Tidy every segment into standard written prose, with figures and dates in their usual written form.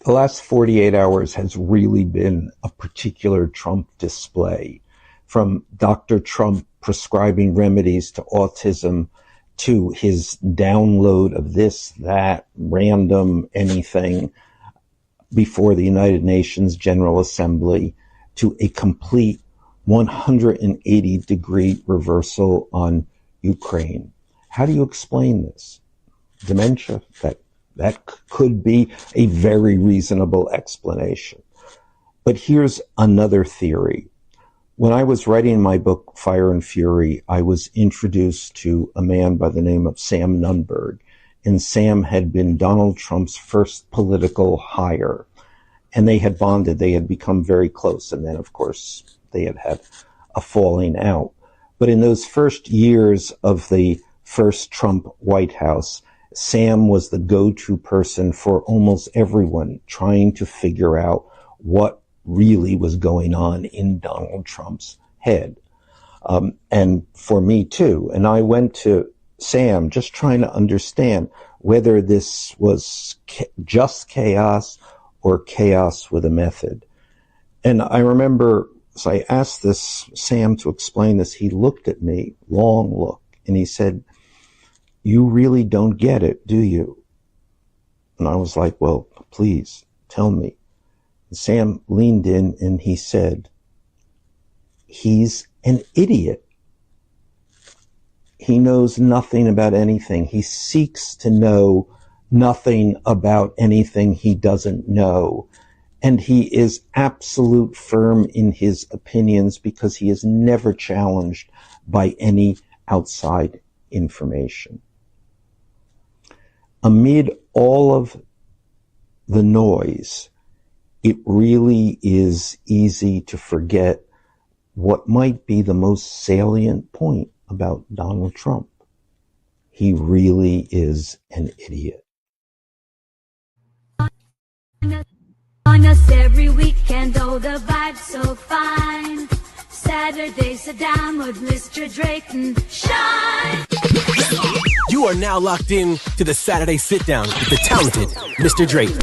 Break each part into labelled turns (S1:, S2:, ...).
S1: The last 48 hours has really been a particular Trump display. From Dr. Trump prescribing remedies to autism to his download of this, that, random anything before the United Nations General Assembly to a complete 180-degree reversal on Ukraine. How do you explain this? Dementia? That could be a very reasonable explanation. But here's another theory. When I was writing my book, Fire and Fury, I was introduced to a man by the name of Sam Nunberg. And Sam had been Donald Trump's first political hire. And they had bonded. They had become very close. And then, of course, they had had a falling out. But in those first years of the first Trump White House, Sam was the go-to person for almost everyone trying to figure out what really was going on in Donald Trump's head. And for me too. And I went to Sam just trying to understand whether this was just chaos or chaos with a method. And I remember, as I asked this Sam to explain this, he looked at me, long look, and he said, "You really don't get it, do you?" And I was like, "Well, please tell me." And Sam leaned in and he said, "He's an idiot. He knows nothing about anything. He seeks to know nothing about anything he doesn't know. And he is absolute firm in his opinions because he is never challenged by any outside information." Amid all of the noise, it really is easy to forget what might be the most salient point about Donald Trump. He really is an idiot.
S2: On us every weekend, oh, the vibe's so fine. Saturday, sit down with Mr. Drayton. Shine!
S3: You are now locked in to the Saturday Sit Down with the talented Mr. Drayton.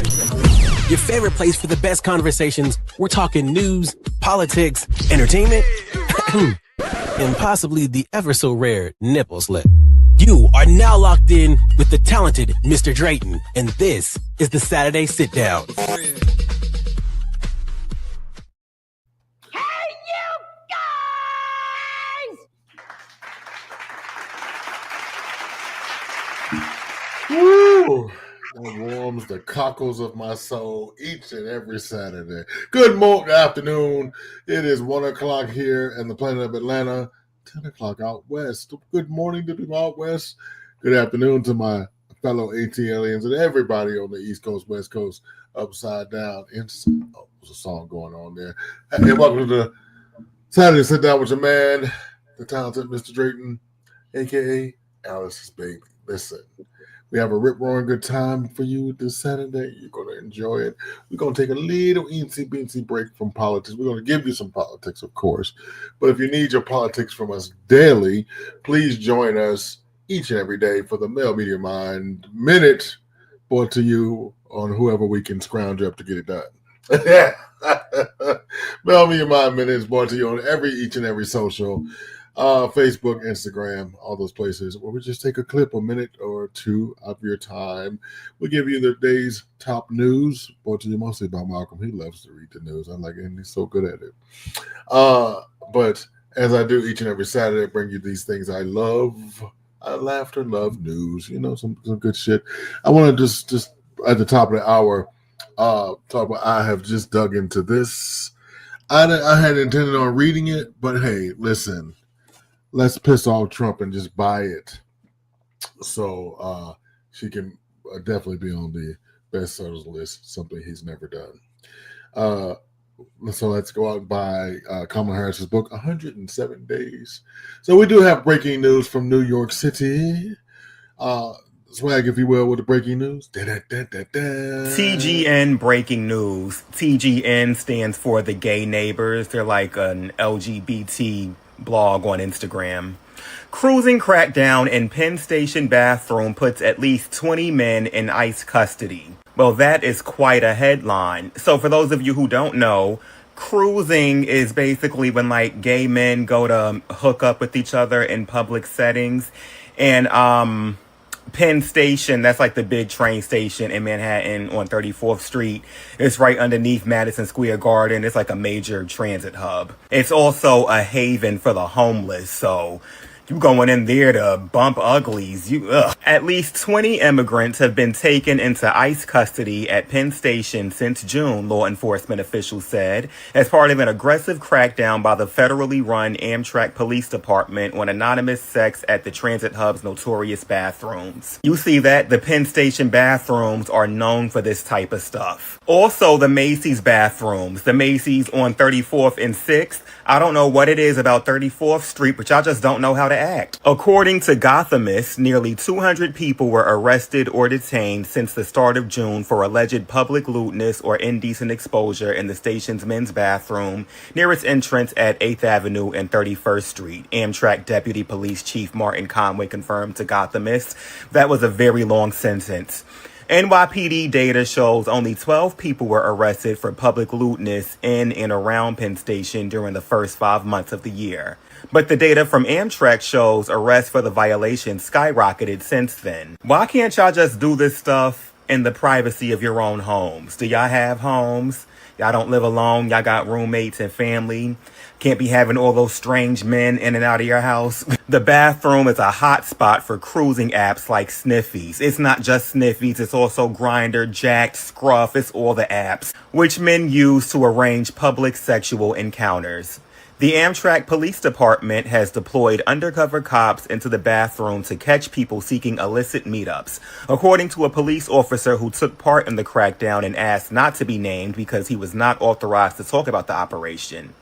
S3: Your favorite place for the best conversations. We're talking news, politics, entertainment, and possibly the ever so rare nipple slip. You are now locked in with the talented Mr. Drayton, and this is the Saturday Sit Down.
S4: Woo! That warms the cockles of my soul each and every Saturday. Good morning, afternoon. It is 1 o'clock here in the planet of Atlanta, 10 o'clock out west. Good morning to people out west. Good afternoon to my fellow AT aliens and everybody on the East Coast, West Coast, upside down. Oh, there's a song going on there. Hey, welcome to the Saturday Sit Down with your man, the talented Mr. Drayton, a.k.a. Alice's baby. Listen. We have a rip-roaring good time for you this Saturday. You're going to enjoy it. We're going to take a little eensy-beensy break from politics. We're going to give you some politics, of course. But if you need your politics from us daily, please join us each and every day for the Male Media Mind Minute, brought to you on whoever we can scrounge up to get it done. Male Media Mind Minute is brought to you on each and every social Facebook, Instagram, all those places where we just take a clip, a minute or two of your time. We give you the day's top news, brought to you mostly by Malcolm. He loves to read the news. I like it, and he's so good at it. But as I do each and every Saturday, I bring you these things I love. I laughter, love, news, some good shit. I want to just at the top of the hour talk about, I have just dug into this. I had intended on reading it, but hey, listen. Let's piss off Trump and just buy it. So she can definitely be on the bestsellers list, something he's never done. So let's go out and buy Kamala Harris's book, 107 Days. So we do have breaking news from New York City. Swag, if you will, with the breaking news.
S5: TGN breaking news. TGN stands for the Gay Neighbors. They're like an LGBT blog on Instagram. Cruising crackdown in Penn Station bathroom puts at least 20 men in ICE custody. Well, that is quite a headline. So, for those of you who don't know, cruising is basically when like gay men go to hook up with each other in public settings. And Penn Station, that's like the big train station in Manhattan on 34th Street. It's right underneath Madison Square Garden. It's like a major transit hub. It's also a haven for the homeless. So you going in there to bump uglies. At least 20 immigrants have been taken into ICE custody at Penn Station since June, law enforcement officials said, as part of an aggressive crackdown by the federally run Amtrak Police Department on anonymous sex at the transit hub's notorious bathrooms. You see that? The Penn Station bathrooms are known for this type of stuff. Also, the Macy's bathrooms. The Macy's on 34th and 6th. I don't know what it is about 34th Street, but y'all just don't know how to act. According to Gothamist, nearly 200 people were arrested or detained since the start of June for alleged public lewdness or indecent exposure in the station's men's bathroom near its entrance at 8th Avenue and 31st Street. Amtrak Deputy Police Chief Martin Conway confirmed to Gothamist. That was a very long sentence. NYPD data shows only 12 people were arrested for public lewdness in and around Penn Station during the first 5 months of the year. But the data from Amtrak shows arrests for the violation skyrocketed since then. Why can't y'all just do this stuff in the privacy of your own homes? Do y'all have homes? Y'all don't live alone. Y'all got roommates and family. Can't be having all those strange men in and out of your house. The bathroom is a hot spot for cruising apps like Sniffies. It's not just Sniffies, it's also Grindr, Jacked, Scruff, it's all the apps, which men use to arrange public sexual encounters. The Amtrak Police Department has deployed undercover cops into the bathroom to catch people seeking illicit meetups, according to a police officer who took part in the crackdown and asked not to be named because he was not authorized to talk about the operation.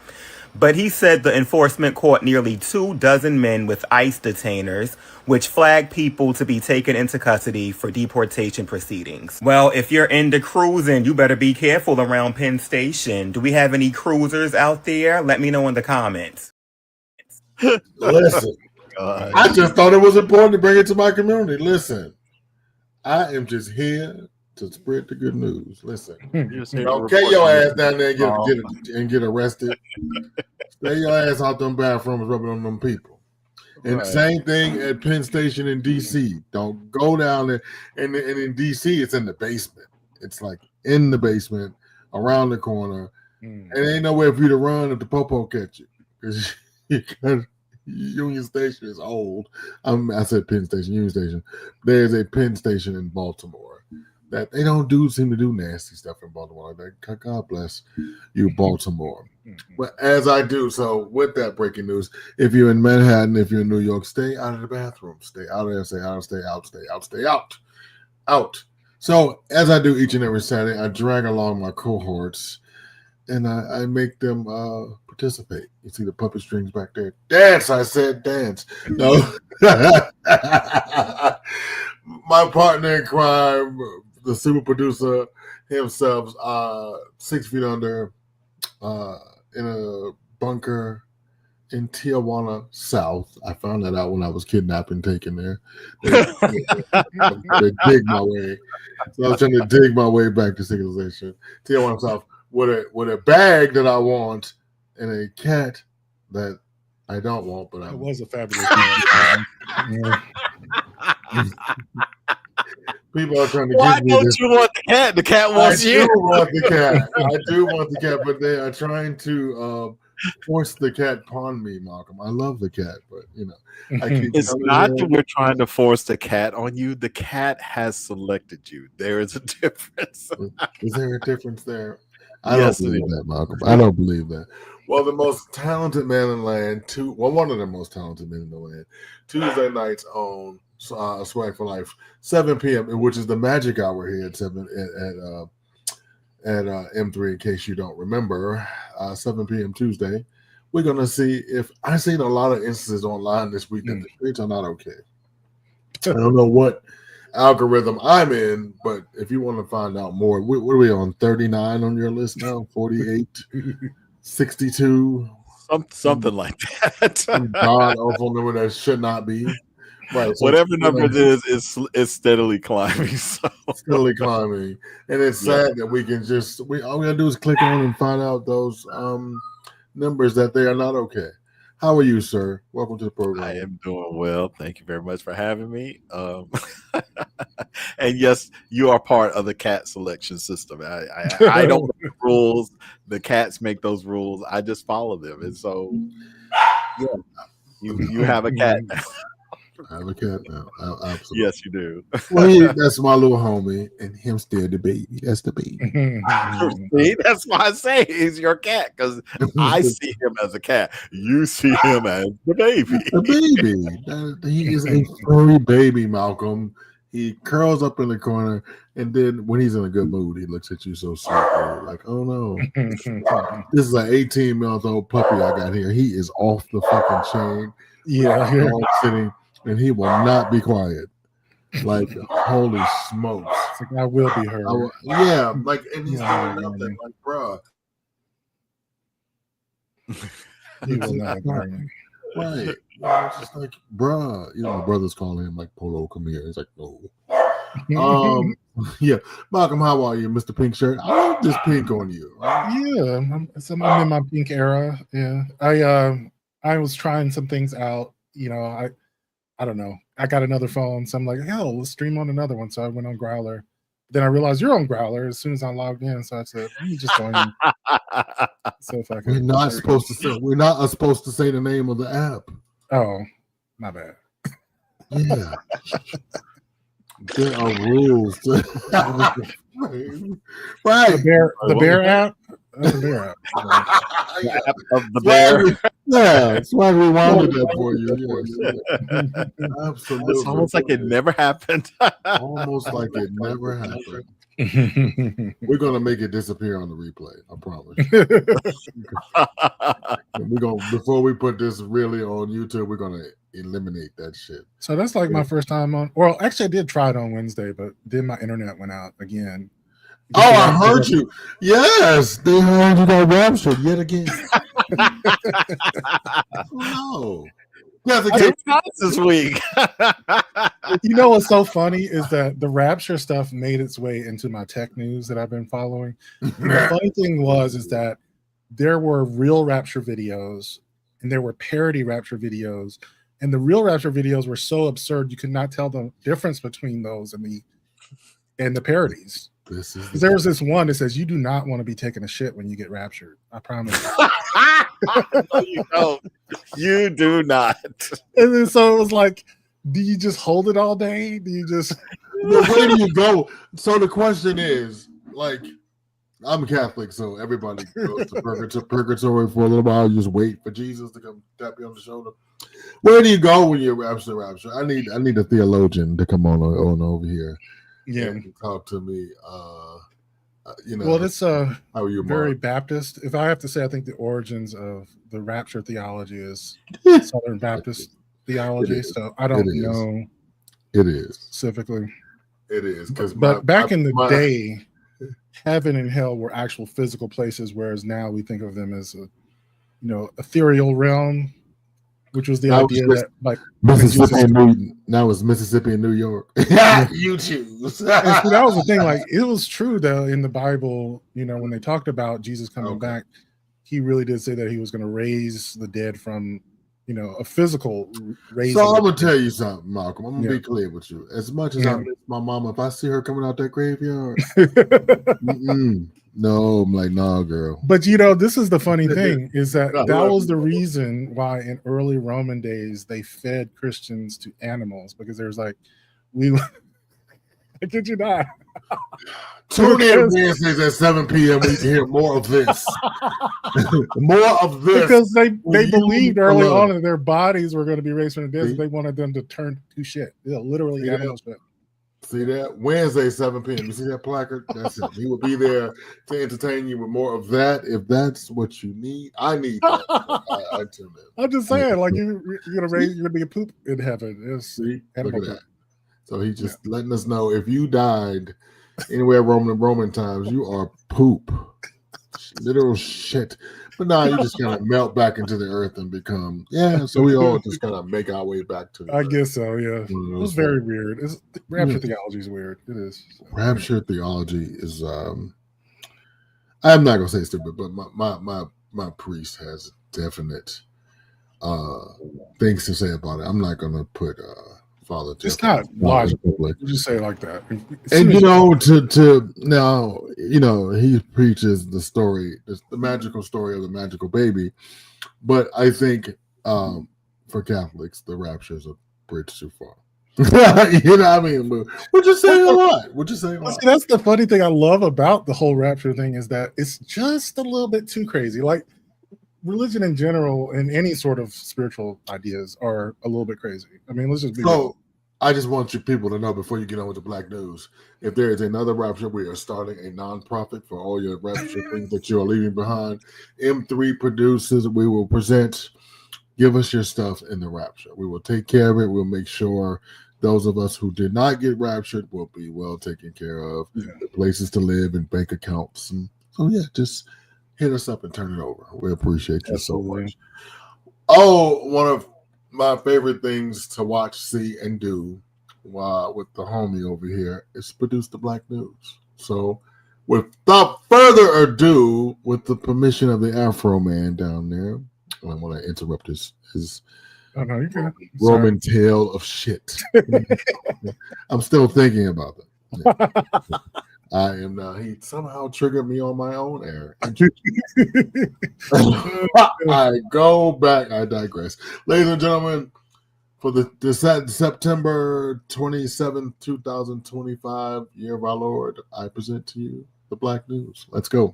S5: But he said the enforcement caught nearly 24 men with ICE detainers, which flagged people to be taken into custody for deportation proceedings. Well, if you're into cruising, you better be careful around Penn Station. Do we have any cruisers out there? Let me know in the comments.
S4: Listen, I just thought it was important to bring it to my community. Listen, I am just here to spread the good news. Listen, don't get your ass down there and get arrested. Stay your ass out them bathrooms rubbing on them people. And right. Same thing at Penn Station in D.C. Don't go down there. And in D.C., it's in the basement. It's like in the basement, around the corner. And ain't nowhere for you to run if the popo catch you. Because Union Station is old. I said Penn Station, Union Station. There's a Penn Station in Baltimore. That they don't seem to do nasty stuff in Baltimore. God bless you, Baltimore. But as I do, so with that breaking news, if you're in Manhattan, if you're in New York, stay out of the bathroom. Stay out of there, stay out, stay out, stay out, stay out. Out. So as I do each and every Saturday, I drag along my cohorts and I make them participate. You see the puppet strings back there? Dance, I said dance. No. My partner in crime, the super producer himself, 6 feet under, in a bunker in Tijuana South. I found that out when I was kidnapped and taken there. They dig my way. So I was trying to dig my way back to civilization. Tijuana South with a bag that I want and a cat that I don't want, but
S6: it was a fabulous
S4: People are trying to
S7: Why
S4: give me
S7: don't
S4: this.
S7: you want the cat? The cat wants you.
S4: I do want the cat. I do want the cat, but they are trying to force the cat upon me, Malcolm. I love the cat, but I keep
S7: it's not that we're trying to force the cat on you. The cat has selected you. There is a difference.
S4: Is there a difference there? I don't believe that, Malcolm. I don't believe that. Well, the most talented man in the land, one of the most talented men in the land, Tuesday nights on Swag for Life, 7 p.m., which is the magic hour here at 7 at M3. In case you don't remember, 7 p.m. Tuesday, we're gonna see if I've seen a lot of instances online this week that the streets are not okay. I don't know what algorithm I'm in, but if you want to find out more, what are we on? 39 on your list now? 48, 62,
S7: something like that.
S4: God awful number that should not be. Right. So
S7: Whatever number it is steadily climbing. So
S4: steadily climbing, and it's sad that we can just all we gotta do is click on and find out those numbers that they are not okay. How are you, sir? Welcome to the program.
S7: I am doing well. Thank you very much for having me. And yes, you are part of the cat selection system. I don't make the rules. The cats make those rules. I just follow them. And so, yeah, you have a cat.
S4: I have a cat now. Absolutely.
S7: Yes, you do.
S4: Well, that's my little homie, and him still the baby. That's the baby.
S7: See, that's why I say he's your cat, because I see him as a cat. You see him as the baby.
S4: The baby. He is a furry baby, Malcolm. He curls up in the corner, and then when he's in a good mood, he looks at you so sweetly, like, "Oh no, this is an 18-month-old puppy I got here. He is off the fucking chain.
S6: Yeah,
S4: sitting." And he will not be quiet. Like, holy smokes.
S6: It's like, I will be heard.
S4: Yeah, like, and he's doing nothing. Like, bruh.
S6: He will not ignore me.
S4: Right. It's just like, bruh. You know, my brother's calling him, like, Polo, come here. He's like, no. Yeah. Malcolm, how are you, Mr. Pink Shirt? I love this pink on you. Right?
S6: Yeah, I'm in my pink era. Yeah. I was trying some things out. You know, I don't know. I got another phone, so I'm like, hell, let's stream on another one. So I went on Growler. Then I realized you're on Growler as soon as I logged in. So I said, let me just join you. So if I
S4: We're not supposed to say the name of the app.
S6: Oh, my bad.
S4: Yeah. There are rules. Right.
S6: The bear app. The bear app.
S7: The app of the bear.
S4: Yeah, that's why we wanted that for you. Yes. Absolutely.
S7: It's almost like it never happened.
S4: Almost like it never happened. We're gonna make it disappear on the replay. I promise. We're gonna, before we put this really on YouTube, we're gonna eliminate that shit.
S6: So that's like my first time on. Well, actually, I did try it on Wednesday, but then my internet went out again.
S4: Oh, I heard you. Yes, they heard you got raptured yet again. No.
S7: This week.
S6: You know what's so funny is that the rapture stuff made its way into my tech news that I've been following. The funny thing is that there were real rapture videos and there were parody rapture videos, and the real rapture videos were so absurd you could not tell the difference between those and the parodies. There was this one that says, "You do not want to be taking a shit when you get raptured. I promise you."
S7: No, you don't. You do not.
S6: And then so it was like, do you just hold it all day? Do you just?
S4: Where do you go? So the question is, like, I'm Catholic, so everybody goes to purgatory for a little while. You just wait for Jesus to come tap you on the shoulder. Where do you go when you're rapture? I need a theologian to come on over here.
S6: Yeah,
S4: and talk to me. You know,
S6: well, it's
S4: how are you,
S6: very
S4: Mark?
S6: Baptist. If I have to say, I think the origins of the rapture theology is Southern Baptist theology. So I don't know.
S4: It is
S6: specifically.
S4: It is because,
S6: but back in the day, heaven and hell were actual physical places, whereas now we think of them as a, ethereal realm, which was the idea that like
S4: Mississippi now it's Mississippi and New York. You choose.
S6: So that was the thing. Like, it was true though in the Bible, when they talked about Jesus coming back, he really did say that he was going to raise the dead from, a physical raising.
S4: So I'm gonna tell you something, Malcolm. I'm gonna be clear with you. As much as I miss my mama, if I see her coming out that graveyard, no, I'm like, nah, girl.
S6: But this is the funny thing is that was the reason why in early Roman days they fed Christians to animals, because there's like, I kid you not.
S4: Tune in Wednesdays at 7 p.m. We can hear more of this. More of this.
S6: Because they believed early on that their bodies were going to be raised from the dead. So they wanted them to turn to shit. Literally animal shit.
S4: See that? Wednesday, 7 p.m. You see that placard? That's it. He will be there to entertain you with more of that. If that's what you need, I need that. I tune in.
S6: I'm just saying, like, you're gonna be a poop in heaven.
S4: See? Look at that. So he's just letting us know, if you died anywhere Roman times, you are poop. Literal shit. But now you just kind of melt back into the earth and become, so we all just kind of make our way back to the
S6: I
S4: earth.
S6: guess so, yeah. It was very weird. Rapture theology is weird. It is.
S4: Rapture theology is, I'm not going to say stupid, but my priest has definite things to say about it. I'm not going to put Father Jeff.
S6: It's not logical. You just say it like that.
S4: And to now, he preaches the story, the magical story of the magical baby. But I think for Catholics, the rapture is a bridge too far. You know what I mean? But we're just saying a lot. See,
S6: that's the funny thing I love about the whole rapture thing is that it's just a little bit too crazy. Like religion in general and any sort of spiritual ideas are a little bit crazy. I mean, let's just be real.
S4: I just want you people to know before you get on with the Black News, if there is another rapture, we are starting a nonprofit for all your rapture things that you are leaving behind. M3 producers, we will present. Give us your stuff in the rapture. We will take care of it. We'll make sure those of us who did not get raptured will be well taken care of.
S6: Yeah.
S4: The places to live and bank accounts. And so, just hit us up and turn it over. We appreciate you so much. Oh, one of my favorite things to watch, see, and do with the homie over here is produce the Black News. So without further ado, with the permission of the Afro Man down there, I want to interrupt his Roman tale of shit. I'm still thinking about it. Yeah. I am now. He somehow triggered me on my own air. I go back. I digress. Ladies and gentlemen, for the September 27th, 2025 year of our Lord, I present to you the Black News. Let's go.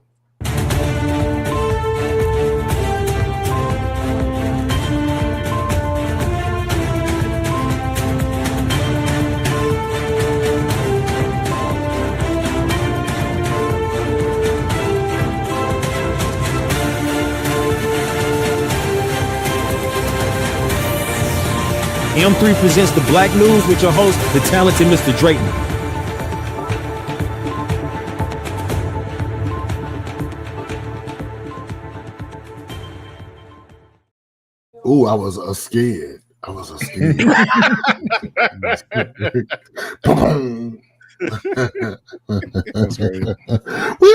S8: M3 presents the Black News with your host, the talented Mr. Drayton.
S4: Ooh, I was scared. We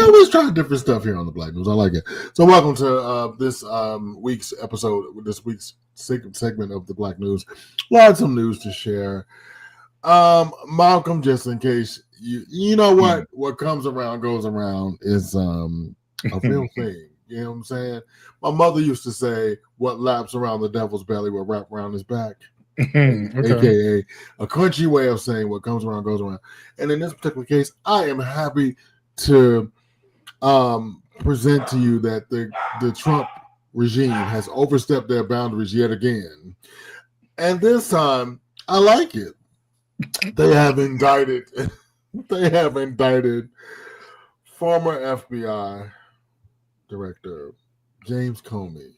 S4: always try different stuff here on the Black News. I like it. So welcome to this week's episode, this week's segment of the Black News. Lots of news to share. Malcolm, just in case you know what comes around goes around is a real thing. You know what I'm saying? My mother used to say, "What laps around the devil's belly will wrap around his back." AKA a country way of saying what comes around goes around. And in this particular case, I am happy to present to you that the Trump regime has overstepped their boundaries yet again. And this time, I like it. They have indicted former FBI Director James Comey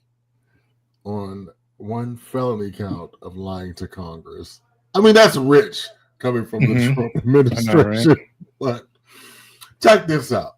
S4: on one felony count of lying to Congress. I mean, that's rich coming from the Trump administration. Right? But check this out.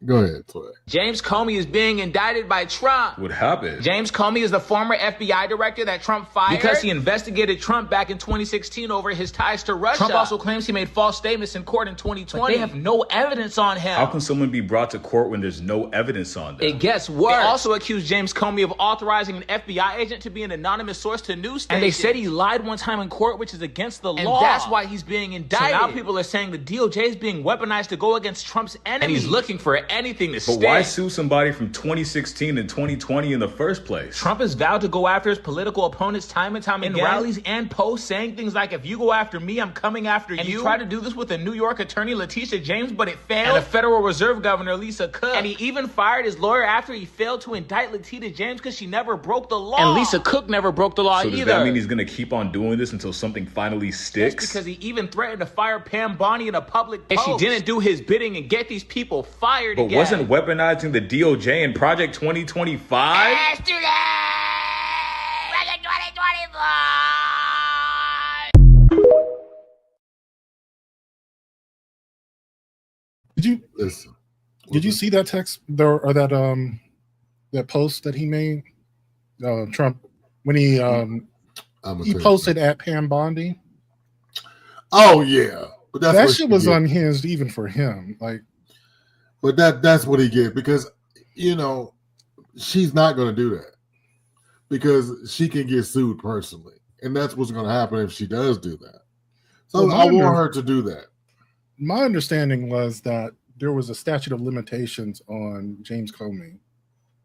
S4: Go ahead, Toy.
S9: James Comey is being indicted by Trump.
S10: What happened?
S9: James Comey is the former FBI director that Trump fired because he investigated Trump back in 2016 over his ties to Russia. Trump also claims he made false statements in court in 2020. But they have no evidence on him.
S10: How can someone be brought to court when there's no evidence on them?
S9: It gets worse. They also accused James Comey of authorizing an FBI agent to be an anonymous source to news stations. And they said he lied one time in court, which is against the law. And that's why he's being indicted. So now people are saying the DOJ is being weaponized to go against Trump's enemies. And he's looking for anything to stick.
S10: Why sue somebody from 2016 and 2020 in the first place?
S9: Trump has vowed to go after his political opponents time and time again in rallies and posts, saying things like, "If you go after me, I'm coming after you." And he tried to do this with a New York attorney, Letitia James, but it failed. And a Federal Reserve Governor, Lisa Cook. And he even fired his lawyer after he failed to indict Letitia James because she never broke the law. And Lisa Cook never broke the law either.
S10: So does that mean he's going to keep on doing this until something finally sticks?
S9: That's because he even threatened to fire Pam Bondi in a public post. And she didn't do his bidding and get these people fired again.
S10: But wasn't weaponizing the DOJ in Project 2025?
S9: Yesterday! Project 2025!
S6: Did you
S4: listen?
S6: Did you see that text or that that post that he made? Trump, when he posted at Pam Bondi.
S4: Oh yeah, but
S6: that shit was unhinged even for him. Like,
S4: but that's what he gets, because she's not going to do that because she can get sued personally, and that's what's going to happen if she does do that. So I want her to do that.
S6: My understanding was that there was a statute of limitations on James Comey,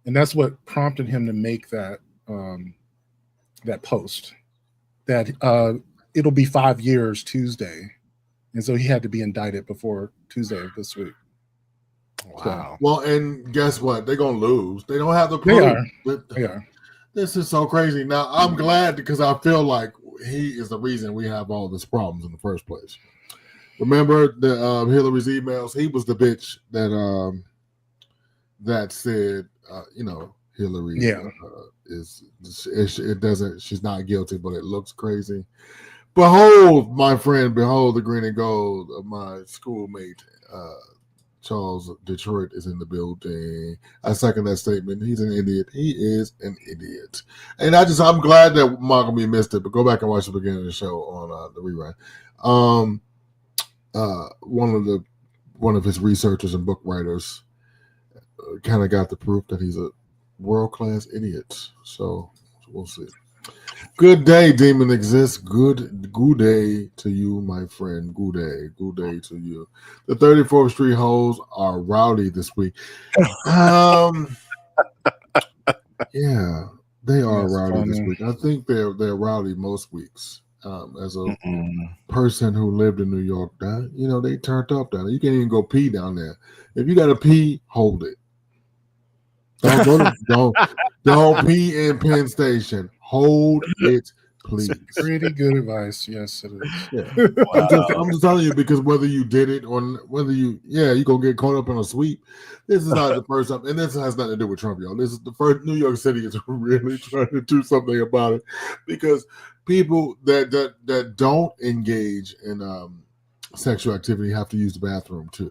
S6: and that's what prompted him to make that that post. That it'll be 5 years Tuesday, and so he had to be indicted before Tuesday of this week.
S7: Wow.
S4: So, well, and guess what? They're gonna lose. They don't have the proof.
S6: They are.
S4: This is so crazy. Now I'm glad because I feel like he is the reason we have all these problems in the first place. Remember the Hillary's emails? He was the bitch that that said, Hillary she's not guilty, but it looks crazy. Behold, my friend, behold the green and gold of my schoolmate, Charles Detroit is in the building. I second that statement. He's an idiot. He is an idiot. And I'm glad that Malcolm, you missed it, but go back and watch the beginning of the show on the rerun. One of his researchers and book writers kind of got the proof that he's a world-class idiot. So we'll see. Good day, Demon Exists. Good day to you, my friend. Good day to you. The 34th Street hoes are rowdy this week. Yeah, they are rowdy this week. I think they're rowdy most weeks. As a person who lived in New York, they turned up down there. You can't even go pee down there. If you got to pee, hold it. Don't pee in Penn Station. Hold it, please.
S6: Pretty good advice. Yes, it is.
S4: Yeah. Wow. I'm just telling you, because whether you did it or whether you're gonna get caught up in a sweep. This is not the first time, and this has nothing to do with Trump, y'all. This is the first. New York City is really trying to do something about it, because people that don't engage in sexual activity have to use the bathroom too.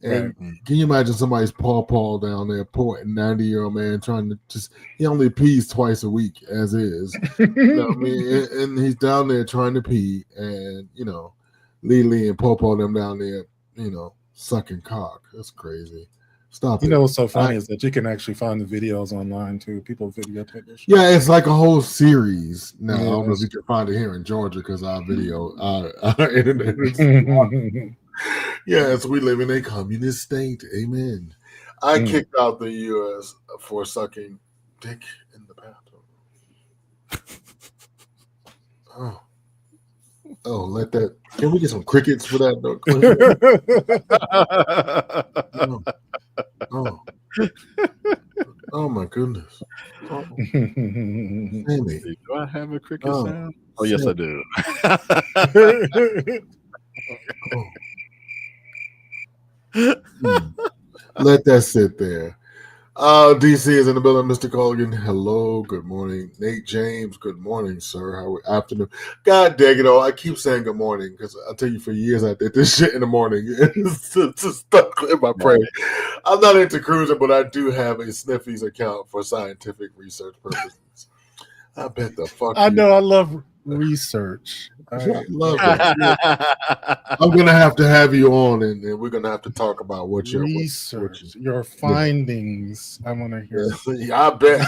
S4: And can you imagine somebody's paw down there, poor 90-year-old man trying to he only pees twice a week as is. You know what I mean? And he's down there trying to pee, and Lee and paw them down there, sucking cock. That's crazy. Stop it.
S6: What's so funny is that you can actually find the videos online too. People videotape this shit.
S4: Yeah, it's like a whole series. Now, I don't know if you can find it here in Georgia because our internet is yes, we live in a communist state. Amen. I kicked out the U.S. for sucking dick in the bathroom. Oh, let that. Can we get some crickets for that? Oh my goodness.
S7: Sammy. Do I have a cricket sound? Oh, yes, I do.
S4: Let that sit there. DC is in the building. Mr. Colgan, hello, good morning. Nate James, good morning, sir. How afternoon? God dang it all! I keep saying good morning because I tell you, for years I did this shit in the morning. It's just stuck in my brain. I'm not into cruising, but I do have a Sniffies account for scientific research purposes. I bet the fuck.
S6: I know. I love research.
S4: I love it. I'm gonna have to have you on, and we're gonna have to talk about what your
S6: research, your findings. I want to hear.
S4: I bet.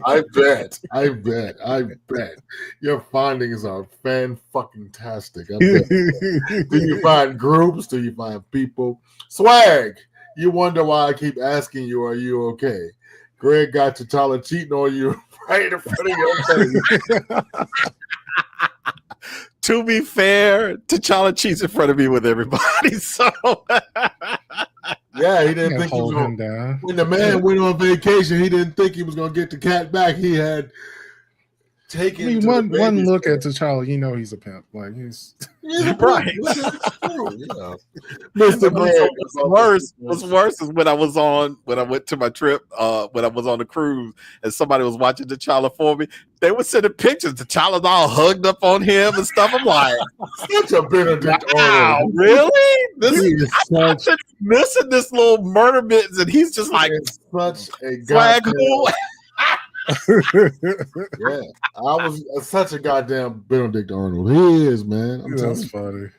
S4: I bet. Your findings are fan-fucking-tastic. I bet. Do you find groups? Do you find people? Swag. You wonder why I keep asking you, are you okay? Greg got T'Challa cheating on you right in front of your face.
S7: To be fair, T'Challa cheats in front of me with everybody. So
S4: yeah, he didn't think he was going to. When the man went on vacation, he didn't think he was going to get the cat back. He had taken.
S6: One look at T'Challa, you know he's a pimp. Like he's
S7: right.
S4: Yeah.
S7: Mr. Greg, what's worse is when I went to my trip, when I was on the cruise and somebody was watching T'Challa for me, they were sending pictures. T'Challa's all hugged up on him and stuff. I'm like,
S4: such a Benedict
S7: wow,
S4: Arnold.
S7: really? I'm missing this little murder bits, and he's just like
S4: such a
S7: flag hole.
S4: Yeah, I was such a goddamn Benedict Arnold. He is, man.
S6: That's funny.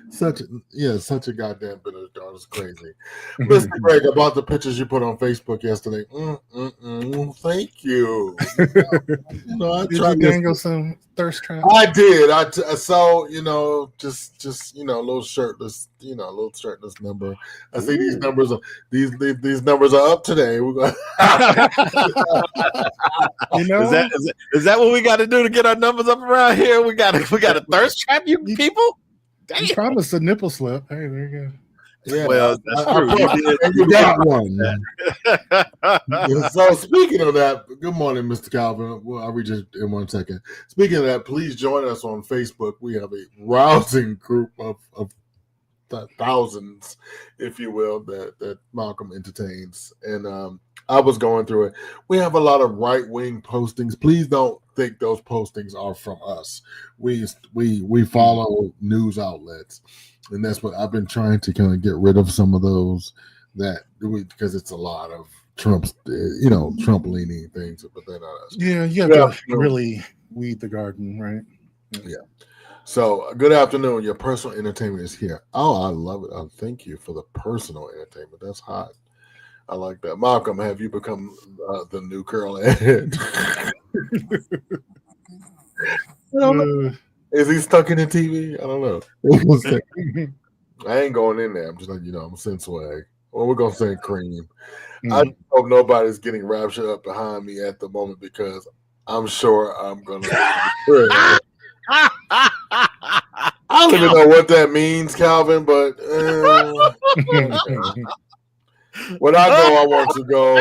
S4: Such a goddamn Benedict Arnold. It's crazy. Mr. Greg, about the pictures you put on Facebook yesterday. Thank you.
S6: Did you dangle some thirst trap?
S4: I did. So just little shirtless, little shirtless number. I see these numbers are these numbers are up today. We're going.
S7: Is that what we got to do to get our numbers up around here? We got a thirst trap, you people. Damn.
S6: You promised a nipple slip. Hey, there you go.
S7: Yeah, well, that's true.
S4: You got one. So speaking of that, good morning, Mr. Calvin. Well, I'll read you in 1 second. Speaking of that, please join us on Facebook. We have a rousing group of thousands, if you will, that Malcolm entertains. And I was going through it. We have a lot of right-wing postings. Please don't think those postings are from us. We follow news outlets. And that's what I've been trying to kind of get rid of some of those because it's a lot of Trump's, Trump leaning things, but they're not us.
S6: Yeah, you have to really weed the garden, right?
S4: Yeah. So good afternoon. Your personal entertainment is here. Oh, I love it. Thank you for the personal entertainment. That's hot. I like that. Malcolm, have you become the new curl head? Is he stuck in the TV? I don't know. I ain't going in there. I'm just like, I'm saying swag. Or we're going to say cream. I hope nobody's getting raptured up behind me at the moment because I'm sure I'm going to. I don't even know what that means, Calvin, but when I go, I want to go.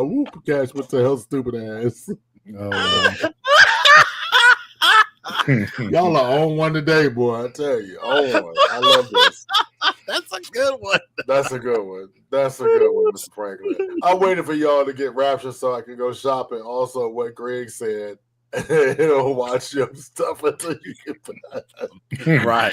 S4: Whoop, Cash, what the hell, stupid ass. Y'all are on one today, boy. I tell you, on one. I love this.
S7: That's a good one.
S4: That's a good one, Mr. Franklin. I'm waiting for y'all to get raptured so I can go shopping. Also, what Greg said. Watch your stuff until you get back.
S7: Right.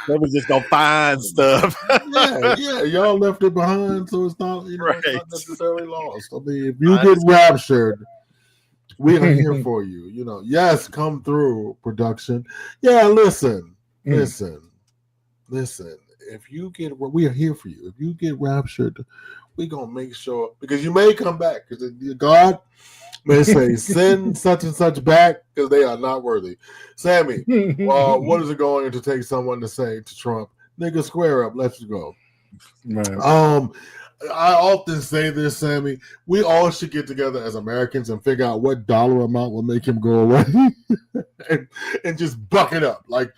S7: They was just gonna find stuff.
S4: yeah, y'all left it behind, so it's not, it's not necessarily lost. I mean, if you get raptured, we are here for you. Yes, come through, production. Yeah, listen. If you we are here for you. If you get raptured, we're gonna make sure, because you may come back, because God may say, send such and such back because they are not worthy. Sammy, what is it going to take someone to say to Trump, nigga, square up, let's go. Right. I often say this, Sammy, we all should get together as Americans and figure out what dollar amount will make him go away and just buck it up. Like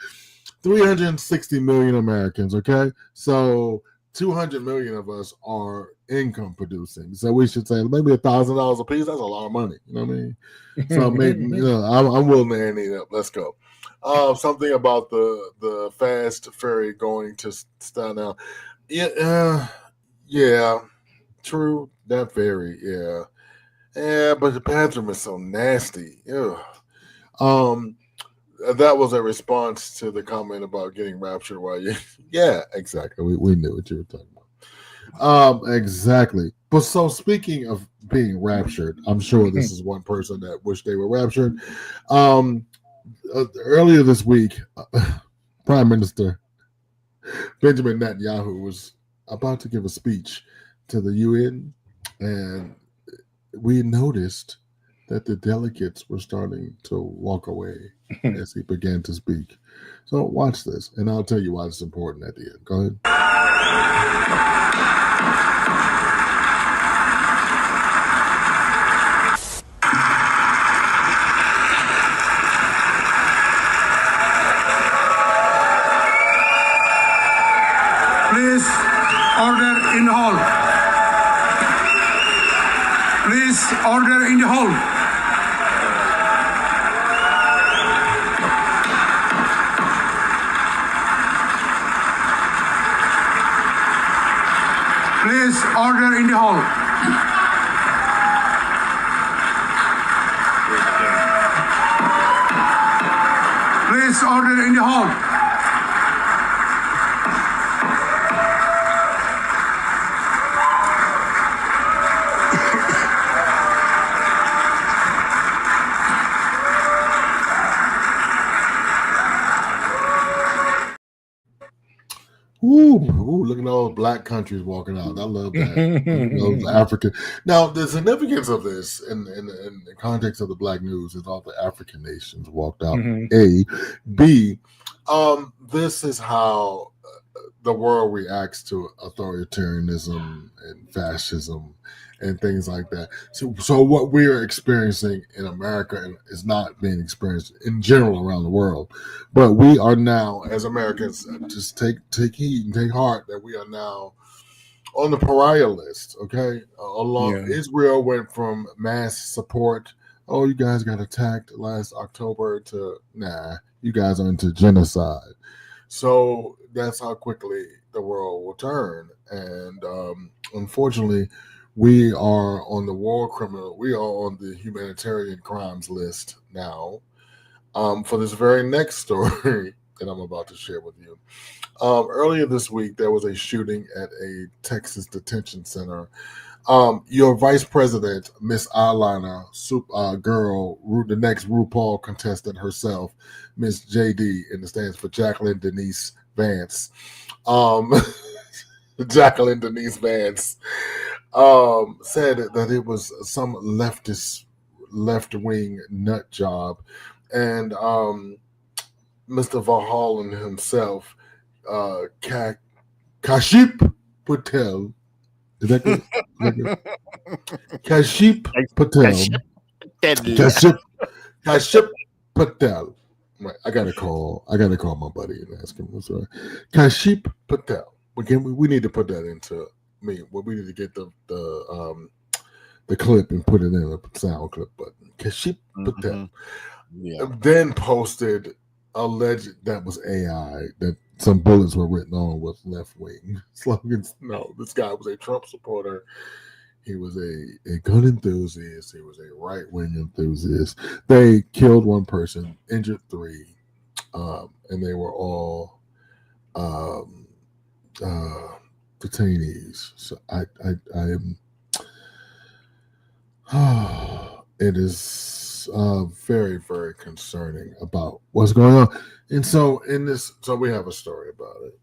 S4: 360 million Americans, okay? So 200 million of us are income producing. So we should say maybe $1,000 a piece. That's a lot of money. You know what I mean? So maybe, I'm willing to hand it up. Let's go. Something about the fast ferry going to Stanhouse. Yeah, true. That ferry, yeah. Yeah, but the bathroom is so nasty. Ew. That was a response to the comment about getting raptured while you. Yeah, exactly. We knew what you were talking about. Exactly. But so speaking of being raptured, I'm sure this is one person that wished they were raptured. Earlier this week, Prime Minister Benjamin Netanyahu was about to give a speech to the UN, and we noticed that the delegates were starting to walk away as he began to speak. So watch this, and I'll tell you why it's important at the end. Go ahead.
S11: Please, order in the hall. Please, order in the hall. Please order in the hall. Please order in the hall.
S4: Ooh, look at all those black countries walking out. I love that. Those African. Now, the significance of this in the context of the Black news is all the African nations walked out. A, B, this is how the world reacts to authoritarianism and fascism and things like that. So what we are experiencing in America is not being experienced in general around the world. But we are now, as Americans, just take heed and take heart that we are now on the pariah list, okay? Israel went from mass support, oh, you guys got attacked last October, to, nah, you guys are into genocide. So that's how quickly the world will turn. And unfortunately, we are on the war criminal, we are on the humanitarian crimes list now for this very next story that I'm about to share with you. Earlier this week, there was a shooting at a Texas detention center. Your vice president, Miss Eyeliner, girl, the next RuPaul contestant herself, Miss JD, and it stands for Jacqueline Denise Vance. Jacqueline Denise Vance said that it was some left-wing nut job, and Mr. Valhallen himself, Kashif Patel. Is that good? Kashif Patel. Kashif Patel. Right, I gotta call my buddy and ask him. I'm sorry. Kashif Patel. We need to put that into me. Well, we need to get the clip and put it in a sound clip button. Kashif Patel. Then posted alleged that was AI, that some bullets were written on with left-wing slogans. No, this guy was a Trump supporter. He was a gun enthusiast. He was a right-wing enthusiast. They killed one person, injured three, and they were all detainees. So I am. It is very, very concerning about what's going on. And so we have a story about it.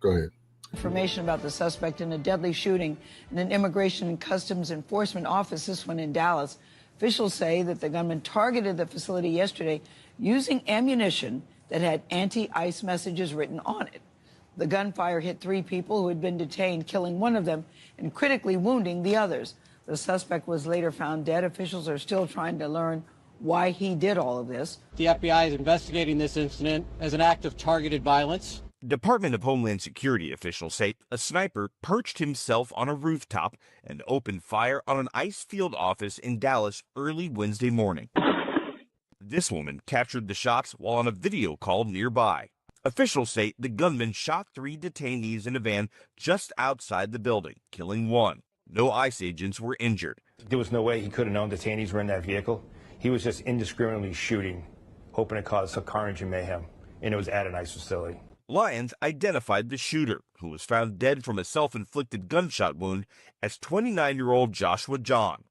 S4: Go ahead.
S12: Information about the suspect in a deadly shooting in an Immigration and Customs Enforcement office, this one in Dallas. Officials say that the gunman targeted the facility yesterday using ammunition that had anti-ICE messages written on it. The gunfire hit three people who had been detained, killing one of them and critically wounding the others. The suspect was later found dead. Officials are still trying to learn why he did all of this.
S13: The FBI is investigating this incident as an act of targeted violence.
S14: Department of Homeland Security officials say a sniper perched himself on a rooftop and opened fire on an ICE field office in Dallas early Wednesday morning. This woman captured the shots while on a video call nearby. Officials say the gunman shot three detainees in a van just outside the building, killing one. No ICE agents were injured.
S15: There was no way he could have known detainees were in that vehicle. He was just indiscriminately shooting, hoping to cause some carnage and mayhem, and it was at an ICE facility.
S14: Lyons identified the shooter, who was found dead from a self-inflicted gunshot wound, as 29-year-old Joshua John.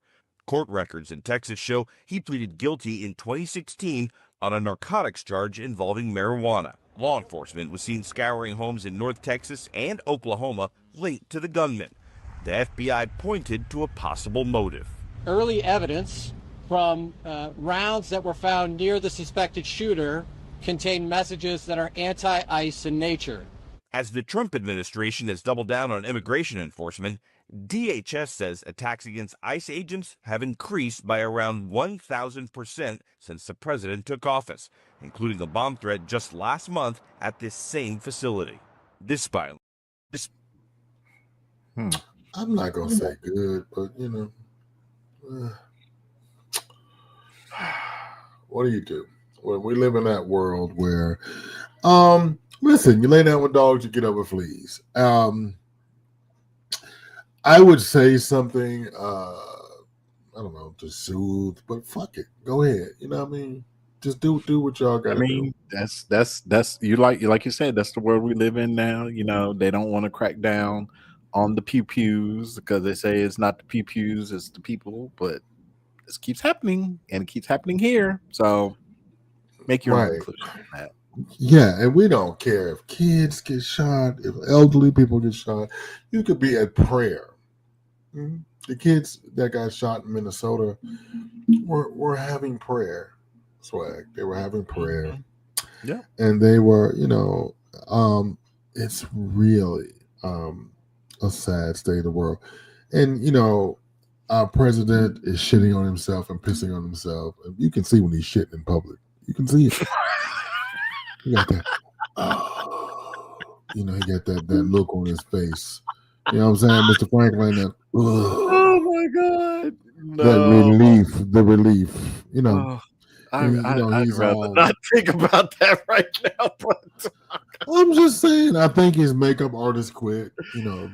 S14: Court records in Texas show he pleaded guilty in 2016 on a narcotics charge involving marijuana. Law enforcement was seen scouring homes in North Texas and Oklahoma linked to the gunman. The FBI pointed to a possible motive.
S13: Early evidence from rounds that were found near the suspected shooter contain messages that are anti-ICE in nature.
S14: As the Trump administration has doubled down on immigration enforcement, DHS says attacks against ICE agents have increased by around 1,000% since the president took office, including a bomb threat just last month at this same facility.
S4: I'm not going to say good, but, you know, what do you do? Well, we live in that world where, listen, you lay down with dogs, you get up with fleas. I would say something. I don't know, to soothe, but fuck it, go ahead. You know what I mean? Just do what y'all got
S7: I
S4: to do.
S7: mean, that's you said, that's the world we live in now. You know, they don't want to crack down on the pew pews because they say it's not the pew pews, it's the people. But this keeps happening, and it keeps happening here. So make your own
S4: Right.
S7: conclusion on that.
S4: Yeah, and we don't care if kids get shot, if elderly people get shot. You could be at prayer. Mhm. The kids that got shot in Minnesota were having prayer, swag. They were having prayer,
S7: Yeah.
S4: and they were, it's really a sad state of the world. And our president is shitting on himself and pissing on himself. You can see when he's shitting in public. You can see it. He got that. He got that look on his face. You know what I'm saying, Mr. Franklin? That,
S7: Oh my god,
S4: that
S7: no.
S4: relief, the relief.
S7: Oh, I'd
S4: He's
S7: rather
S4: all.
S7: not think about that right now. But
S4: I'm just saying. I think his makeup artist quit.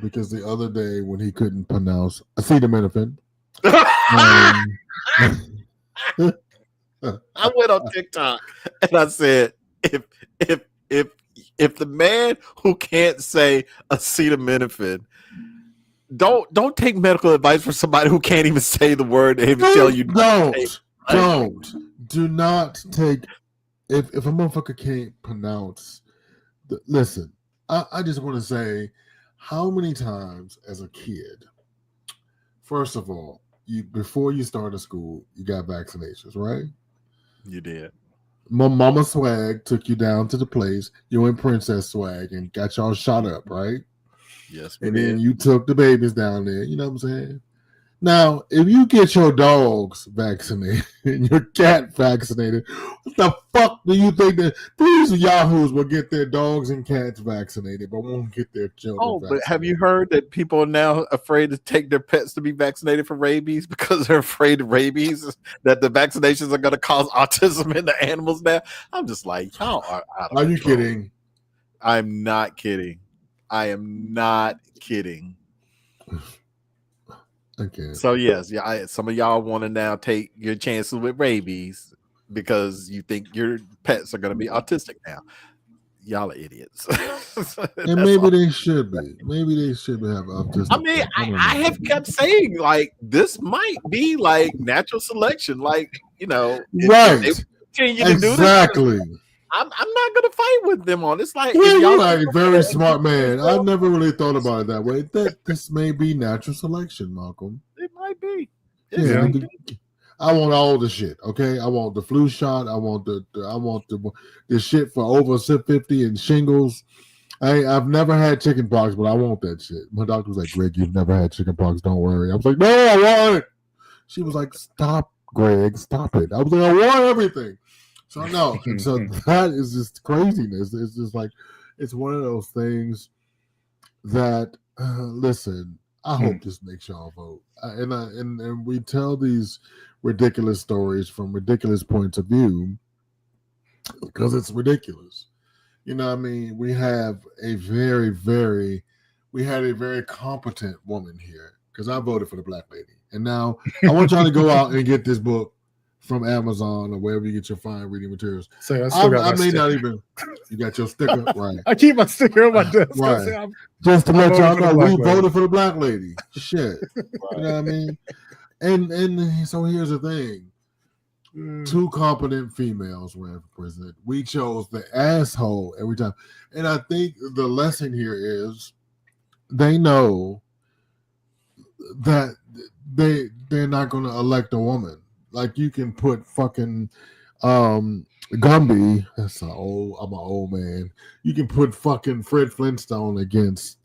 S4: Because the other day when he couldn't pronounce acetaminophen.
S7: I went on TikTok and I said, if the man who can't say acetaminophen, don't take medical advice from somebody who can't even say the word and even tell you
S4: do not take if a motherfucker can't pronounce. Listen, I just want to say, how many times as a kid, first of all, before you started school, you got vaccinations, right?
S7: You did.
S4: My mama swag took you down to the place, you and Princess swag, and got y'all shot up, right?
S7: Yes,
S4: and then you took the babies down there. You know what I'm saying? Now, if you get your dogs vaccinated and your cat vaccinated, what the fuck do you think that these yahoos will get their dogs and cats vaccinated, but won't get their children vaccinated?
S7: But have you heard that people are now afraid to take their pets to be vaccinated for rabies because they're afraid of rabies, that the vaccinations are going to cause autism in the animals now? I'm just like, y'all are out of control.
S4: You kidding?
S7: I'm not kidding. I am not kidding.
S4: Okay.
S7: So yes, some of y'all want to now take your chances with rabies because you think your pets are going to be autistic now. Y'all are idiots.
S4: And maybe they should be. Maybe they should have autistic.
S7: I mean, I have kept saying like this might be like natural selection, like
S4: right?
S7: If they continue to
S4: exactly.
S7: Do this, I'm not gonna fight with them on. It's like
S4: if y'all like very smart man. I've never really thought about it that way. That this may be natural selection, Malcolm.
S7: It might be.
S4: I want all the shit. Okay, I want the flu shot. I want the shit for over 50 and shingles. I've never had chicken pox, but I want that shit. My doctor was like, Greg, you've never had chicken pox. Don't worry. I was like, no, I want it. She was like, stop, Greg, stop it. I was like, I want everything. So no, and so that is just craziness. It's just like, it's one of those things that listen. I hope this makes y'all vote, and we tell these ridiculous stories from ridiculous points of view because it's ridiculous. You know what I mean? We have a very competent woman here because I voted for the black lady. And now I want y'all to go out and get this book from Amazon or wherever you get your fine reading materials.
S6: So I
S4: may not even. You got your sticker, right?
S6: I keep my sticker on my desk.
S4: Right. Just to let y'all know, we voted for the black lady. Shit. Right. You know what I mean? And so here's the thing. 2 competent females ran for president. We chose the asshole every time. And I think the lesson here is they know that they're not going to elect a woman. Like you can put fucking Gumby. I'm an old man. You can put fucking Fred Flintstone against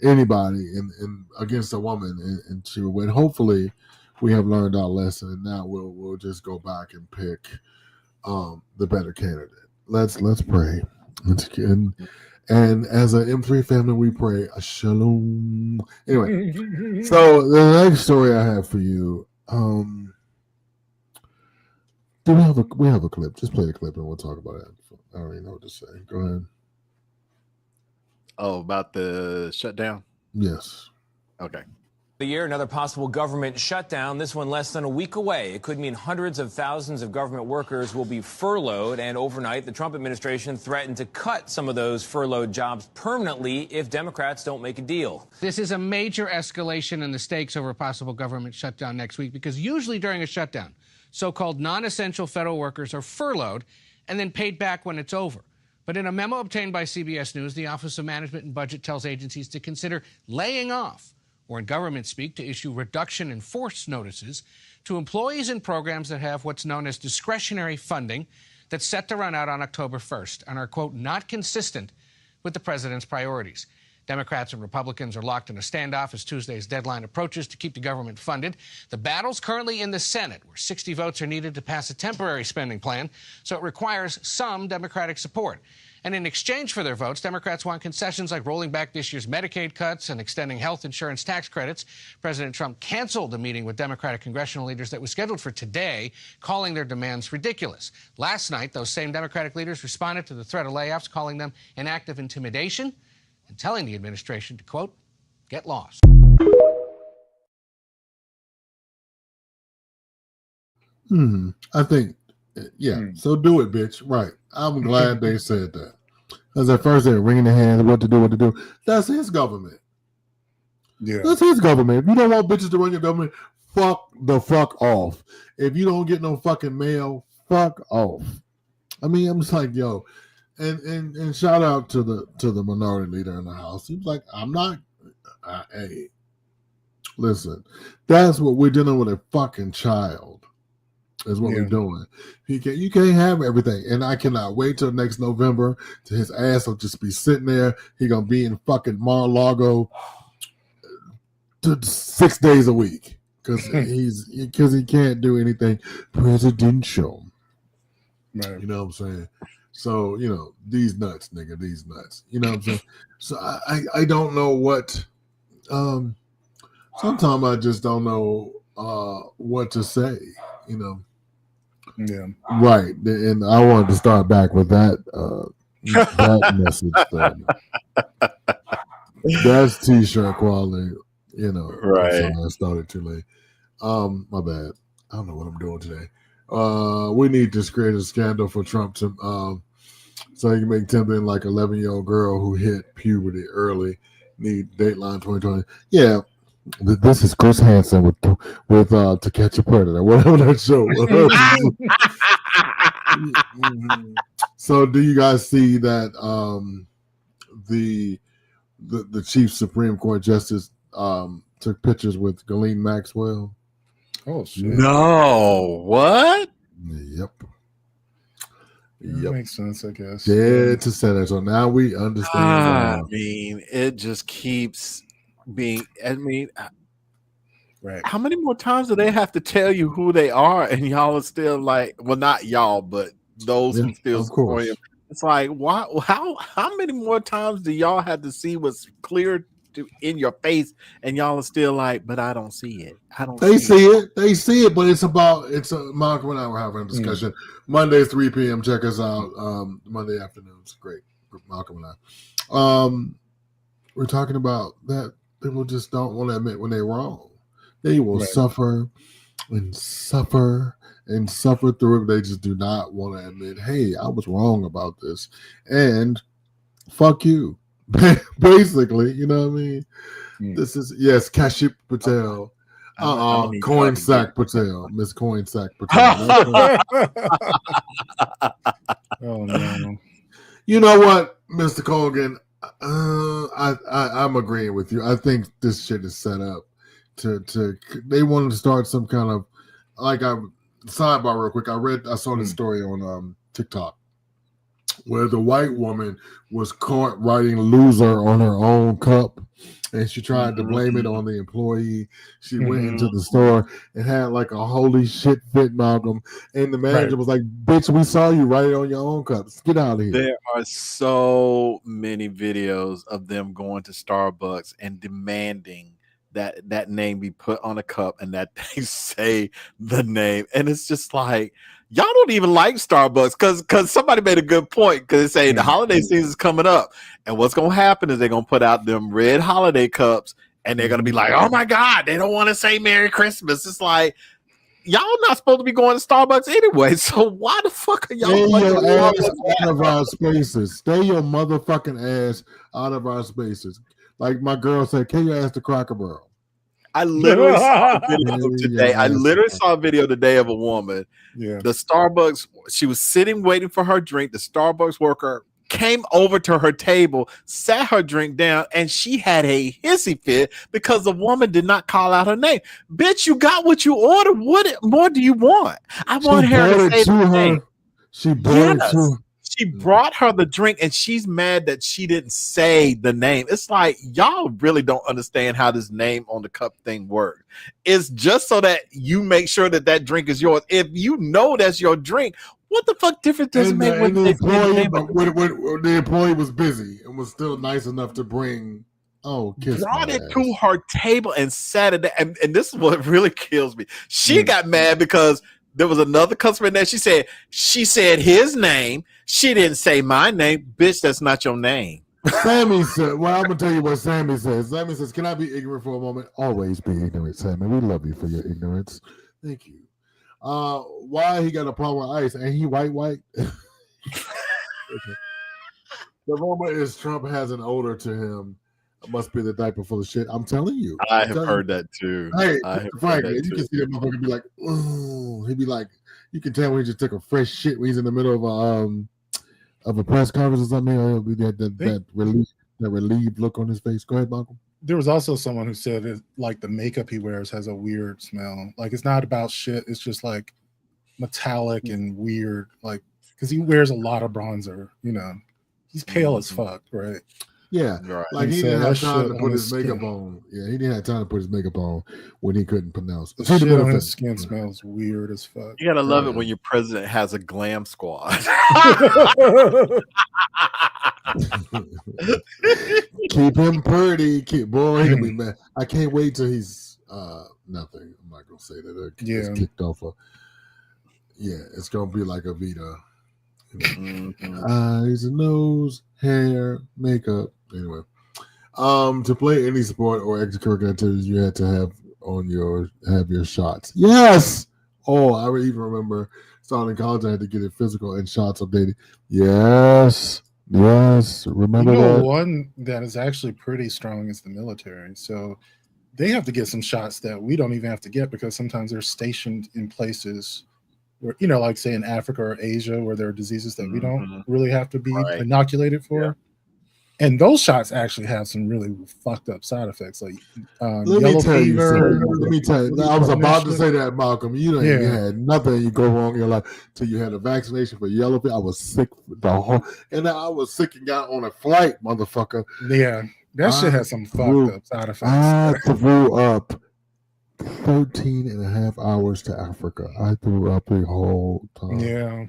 S4: anybody and against a woman, and she will win. Hopefully, we have learned our lesson, and now we'll just go back and pick the better candidate. Let's pray. And as an M3 family, we pray a shalom. Anyway, so the next story I have for you. Do we have a clip? Just play the clip and we'll talk about it. I already know what to say. Go ahead.
S7: Oh, about the shutdown?
S4: Yes.
S7: Okay.
S16: The year, another possible government shutdown, this one less than a week away. It could mean hundreds of thousands of government workers will be furloughed, and overnight, the Trump administration threatened to cut some of those furloughed jobs permanently if Democrats don't make a deal.
S17: This is a major escalation in the stakes over a possible government shutdown next week, because usually during a shutdown, so-called non-essential federal workers are furloughed and then paid back when it's over. But in a memo obtained by CBS News, the Office of Management and Budget tells agencies to consider laying off, or in government speak, to issue reduction in force notices to employees in programs that have what's known as discretionary funding that's set to run out on October 1st and are, quote, not consistent with the president's priorities. Democrats and Republicans are locked in a standoff as Tuesday's deadline approaches to keep the government funded. The battle's currently in the Senate, where 60 votes are needed to pass a temporary spending plan, so it requires some Democratic support. And in exchange for their votes, Democrats want concessions like rolling back this year's Medicaid cuts and extending health insurance tax credits. President Trump canceled a meeting with Democratic congressional leaders that was scheduled for today, calling their demands ridiculous. Last night, those same Democratic leaders responded to the threat of layoffs, calling them an act of intimidation and telling the administration to, quote, get lost.
S4: I think, yeah, so do it, bitch. Right. I'm glad they said that. Because at first they're wringing their hands, what to do. That's his government.
S6: Yeah.
S4: That's his government. If you don't want bitches to run your government, fuck the fuck off. If you don't get no fucking mail, fuck off. I mean, I'm just like, yo, and shout out to the minority leader in the House. He was like, I'm not, hey, listen, that's what we're dealing with, a fucking child. Is what we're doing. You can't have everything. And I cannot wait till next November to his ass will just be sitting there. He gonna be in fucking Mar-a-Lago 6 days a week. Because he can't do anything presidential.
S6: Right.
S4: You know what I'm saying? So, these nuts, nigga, these nuts. You know what I'm saying? So I don't know what sometimes I just don't know what to say,
S6: Yeah.
S4: Right. And I wanted to start back with that that message thing. That's t-shirt quality,
S7: Right.
S4: I started too late. My bad. I don't know what I'm doing today. We need to create a scandal for Trump to so he can make 10 billion like 11-year-old girl who hit puberty early. Need Dateline 2020. Yeah. This is Chris Hansen with To Catch a Predator, whatever that show was. So, do you guys see that the Chief Supreme Court Justice took pictures with Ghislaine Maxwell?
S6: Oh shit!
S7: No, what?
S4: Yep.
S6: That makes sense, I guess.
S4: Yeah, to say that. So now we understand.
S7: I mean, it just keeps being.
S6: Right.
S7: How many more times do they have to tell you who they are, and y'all are still like, well, not y'all, but those who still support him. It's like, why? How many more times do y'all have to see what's clear in your face, and y'all are still like, but I don't see it.
S4: They see it, but it's Malcolm and I were having a discussion. Mondays 3 p.m. Check us out. Monday afternoons, great. Malcolm and I. We're talking about that people just don't want to admit when they're wrong. They will suffer and suffer and suffer through it. They just do not want to admit, hey, I was wrong about this. And fuck you. Basically, you know what I mean? This is, yes, Kashif Patel. Coin Sack Patel. Miss Coin Sack Patel.
S6: Oh, no.
S4: You know what, Mr. Colgan? I'm agreeing with you. I think this shit is set up to they wanted to start some kind of sidebar real quick. I saw this story on TikTok where the white woman was caught writing loser on her own cup, and she tried to blame it on the employee. She went into the store and had like a holy shit fit, Malcolm, and the manager was like, bitch, we saw you write it on your own cups. Get out of here.
S7: There are so many videos of them going to Starbucks and demanding that name be put on a cup and that they say the name. And it's just like, y'all don't even like Starbucks because somebody made a good point, because they say the holiday season is coming up, and what's going to happen is they're going to put out them red holiday cups, and they're gonna be like, "Oh my God, they don't want to say Merry Christmas." It's like y'all not supposed to be going to Starbucks anyway, so why the fuck are y'all?
S4: Stay your ass out of our spaces. Stay your motherfucking ass out of our spaces. Like my girl said, "Can you ask the Cracker Barrel?"
S7: I literally saw a video today. I literally saw a video today of a woman.
S6: Yeah.
S7: The Starbucks, she was sitting waiting for her drink. The Starbucks worker came over to her table, sat her drink down, and she had a hissy fit because the woman did not call out her name. Bitch, you got what you ordered. What more do you want? I want her to say the name.
S4: She brought it to.
S7: She brought her the drink, and she's mad that she didn't say the name. It's like y'all really don't understand how this name on the cup thing works. It's just so that you make sure that that drink is yours. If you know that's your drink, what the fuck difference does it make when
S4: the employee was busy and was still nice enough to bring
S7: brought it to her table and sat it, and this is what really kills me. She got mad because there was another customer in there. She said his name. She didn't say my name. Bitch, that's not your name.
S4: Sammy said, well, I'm going to tell you what Sammy says. Sammy says, can I be ignorant for a moment? Always be ignorant, Sammy. We love you for your ignorance. Thank you. Why he got a problem with ICE? Ain't he white? The rumor is Trump has an odor to him. It must be the diaper full of shit. I'm telling you.
S7: I have heard that too.
S4: Hey, frankly, you can see that motherfucker be like, oh, he'd be like, you can tell when he just took a fresh shit when he's in the middle of a press conference or something. It'll be that relieved look on his face. Go ahead, Malcolm.
S6: There was also someone who said it, like the makeup he wears has a weird smell. Like it's not about shit. It's just like metallic and weird. Like because he wears a lot of bronzer. You know, he's pale as fuck, right?
S4: Yeah, right. Like he didn't have time to put his makeup on. Yeah, he didn't have time to put his makeup on when he couldn't pronounce.
S6: The shit on his skin smells weird as fuck.
S7: You gotta love it when your president has a glam squad.
S4: Keep him pretty. Boy, he'll be mad. I can't wait till he's nothing. I'm not gonna say that. It's kicked off. It's gonna be like a Vita. Eyes, nose, hair, makeup. Anyway, to play any sport or extracurricular activities, you had to have your shots. Yes. Oh, I even remember starting in college. I had to get it physical and shots updated. Yes. Remember that?
S6: One that is actually pretty strong is the military. So they have to get some shots that we don't even have to get because sometimes they're stationed in places where, like say in Africa or Asia where there are diseases that we don't really have to be inoculated for. Yeah. And those shots actually have some really fucked up side effects, like yellow fever.
S4: Let me tell you. I was about to say that, Malcolm. You had nothing you go wrong in your life till you had a vaccination for yellow fever. I was sick and I was sick and got on a flight, motherfucker.
S6: Yeah, that shit has some fucked up side effects.
S4: I threw up 13 and a half hours to Africa. I threw up the whole time.
S6: Yeah.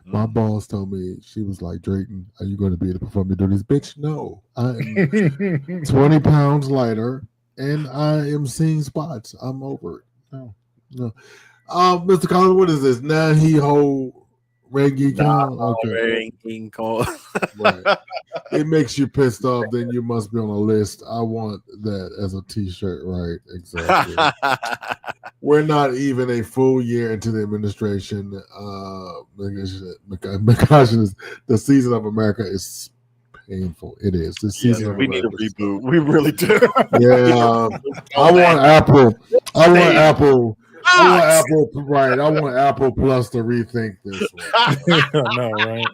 S4: My boss told me, she was like, Drayton, are you going to be able to perform your duties? Bitch, no. I am 20 pounds lighter and I am seeing spots. I'm over it. No. Mr. Collins, what is this? Nahi-ho Rangi Kong? Okay. Right. It makes you pissed off, then you must be on a list. I want that as a t-shirt, right? Exactly. We're not even a full year into the administration. The season of America is painful. It is. The season
S7: we need a reboot. We really do.
S4: Yeah. I want Apple. I want Apple. Right. I want Apple Plus to rethink this one.
S6: No, right?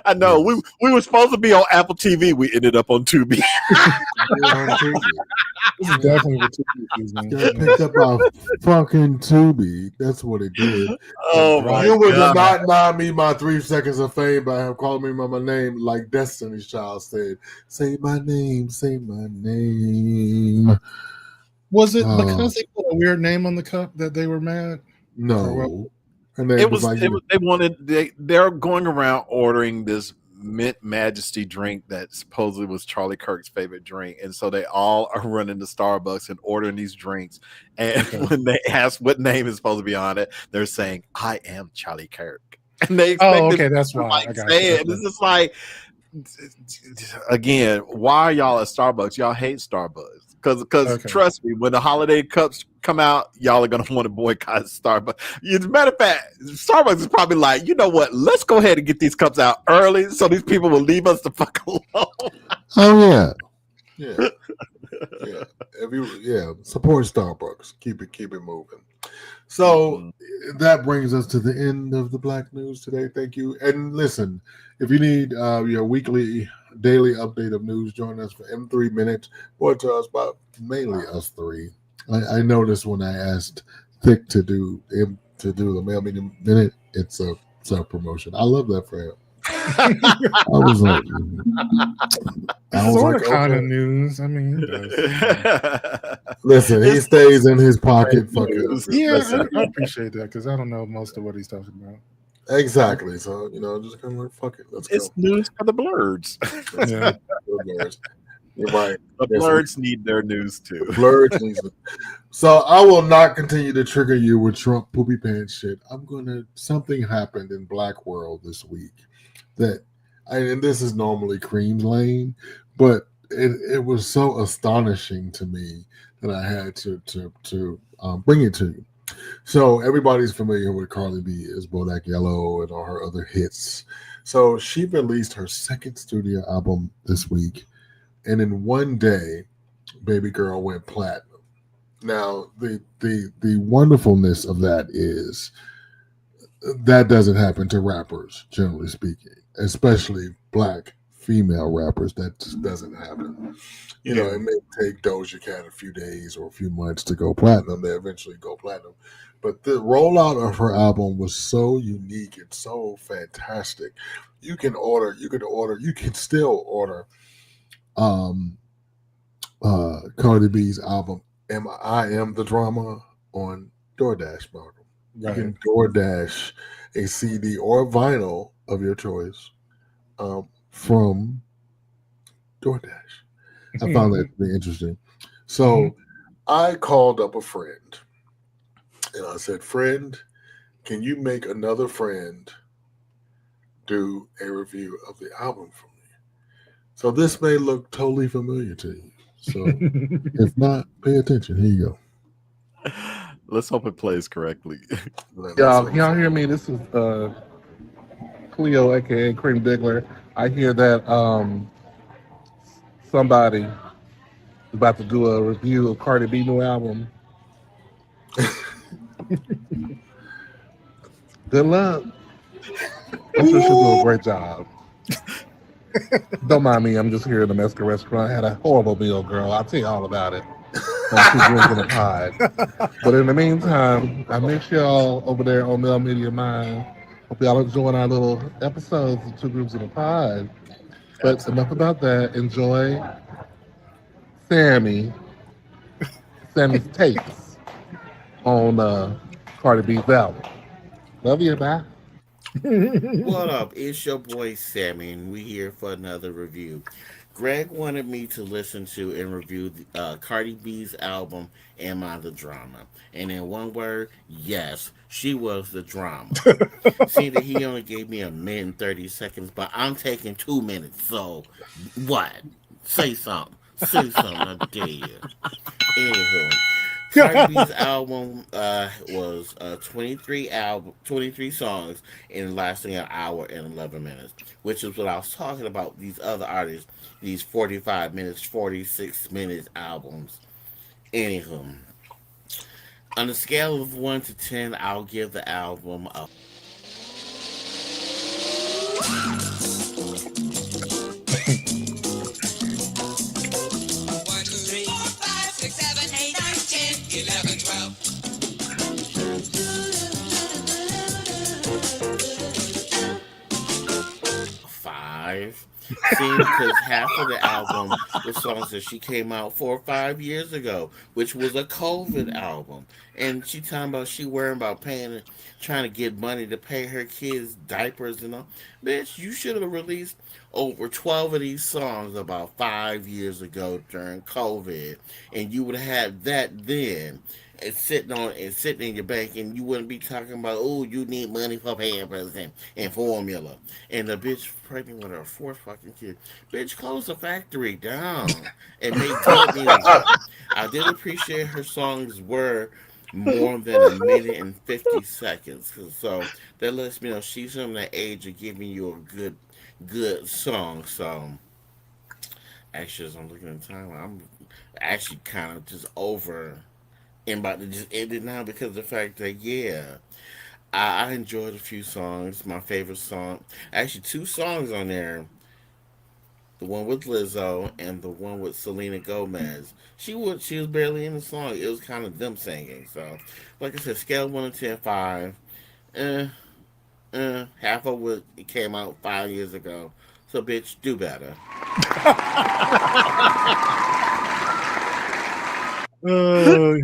S7: I know. We were supposed to be on Apple TV. We ended up on Tubi.
S6: This is definitely what Tubi is.
S4: Got picked up by fucking Tubi. That's what it did.
S7: Oh my
S4: You would not deny me my 3 seconds of fame by him calling me by my name, like Destiny's Child said. Say my name. Say my name.
S6: Was it because they put a weird name on the cup that they were mad?
S4: No.
S7: They're going around ordering this Mint Majesty drink that supposedly was Charlie Kirk's favorite drink. And so they all are running to Starbucks and ordering these drinks. And when they ask what name is supposed to be on it, they're saying, I am Charlie Kirk. And they expect
S6: that's why
S7: I got say it. It's just like, again, why are y'all at Starbucks? Y'all hate Starbucks. Because
S6: Okay.
S7: trust me, when the holiday cups come out, y'all are gonna want to boycott Starbucks. As a matter of fact, Starbucks is probably like, you know what? Let's go ahead and get these cups out early so these people will leave us the fuck alone.
S4: Oh yeah, yeah, yeah. Support Starbucks. Keep it moving. So that brings us to the end of the Black News today. Thank you. And listen, if you need your weekly, daily update of news, join us for M3 Minutes, or to us, but mainly us three. I noticed when I asked Thick to do the Mail Media Minute, it's a self promotion. I love that for him. I was like,
S6: Sort of kind
S4: okay.
S6: of news. I mean, he does.
S4: Listen, he stays in his pocket. Fucking
S6: Yeah, I appreciate that because I don't know most of what he's talking about.
S4: exactly. So just kind of like fuck it. Let's
S7: It's
S4: go.
S7: news for the blurs.
S6: Yeah.
S4: The blurs. You're right.
S7: The blurs need their news too.
S4: The blurs needs it. So I will not continue to trigger you with Trump poopy pants shit. Something happened in Black World this week and this is normally Cream's lane, but it was so astonishing to me that I had to bring it to you. So everybody's familiar with Cardi B as Bodak Yellow and all her other hits. So she released her second studio album this week, and in one day, Baby Girl went platinum. Now the wonderfulness of that is that doesn't happen to rappers, generally speaking, especially Black female rappers. That just doesn't happen. It may take Doja Cat a few days or a few months to go platinum. They eventually go platinum. But the rollout of her album was so unique and so fantastic. You can still order Cardi B's album I Am the Drama on DoorDash, Markham.
S6: Right.
S4: You can DoorDash a CD or vinyl of your choice from DoorDash. I found that to be interesting. So I called up a friend and I said, friend, can you make another friend do a review of the album for me? So this may look totally familiar to you. So if not, pay attention. Here you go.
S7: Let's hope it plays correctly.
S18: Y'all hear me? This is Cleo, aka Cream Diggler. I hear that somebody is about to do a review of Cardi B new album. Good luck. I'm sure she'll do a great job. Don't mind me. I'm just here in the Mexican restaurant. I had a horrible meal, girl. I'll tell you all about it. I'm too drinking a pod. But in the meantime, I miss y'all over there on Mail Media Mind. Hope y'all enjoying our little episodes of Two Groups in a Pod. But enough about that. Enjoy Sammy's takes on Cardi B's album. Love you, bye.
S19: What up? It's your boy Sammy, and we here for another review. Greg wanted me to listen to and review Cardi B's album, Am I the Drama? And in one word, yes, she was the drama. Seeing that he only gave me a minute and 30 seconds, but I'm taking 2 minutes, so what? Say something. Say something, I dare you. Anywho, Cardi B's album was 23 songs and lasting an hour and 11 minutes, which is what I was talking about. These other artists, these 45 minutes, 46 minutes albums. Anywho, on a scale of 1 to 10, I'll give the album a five. See, because half of the album was songs that she came out 4 or 5 years ago, which was a COVID album, and she talking about she worrying about paying, trying to get money to pay her kids diapers and all. Bitch, you should have released over 12 of these songs about 5 years ago during COVID, and you would have had that then. sitting in your bank, and you wouldn't be talking about, oh, you need money for Pampers and formula, and the bitch pregnant with her fourth fucking kid. Bitch, close the factory down and make good music. I did appreciate her songs were more than a minute and 50 seconds, so that lets me know she's on the age of giving you a good song. So actually, as I'm looking at the time, I'm actually kind of just over and about to just end it now because of the fact that I enjoyed a few songs. My favorite song, actually, two songs on there. The one with Lizzo and the one with Selena Gomez. She was barely in the song. It was kind of them singing. So, like I said, scale 1 to 10, 5. Eh, half of what it came out 5 years ago. So, bitch, do better.
S6: Uh,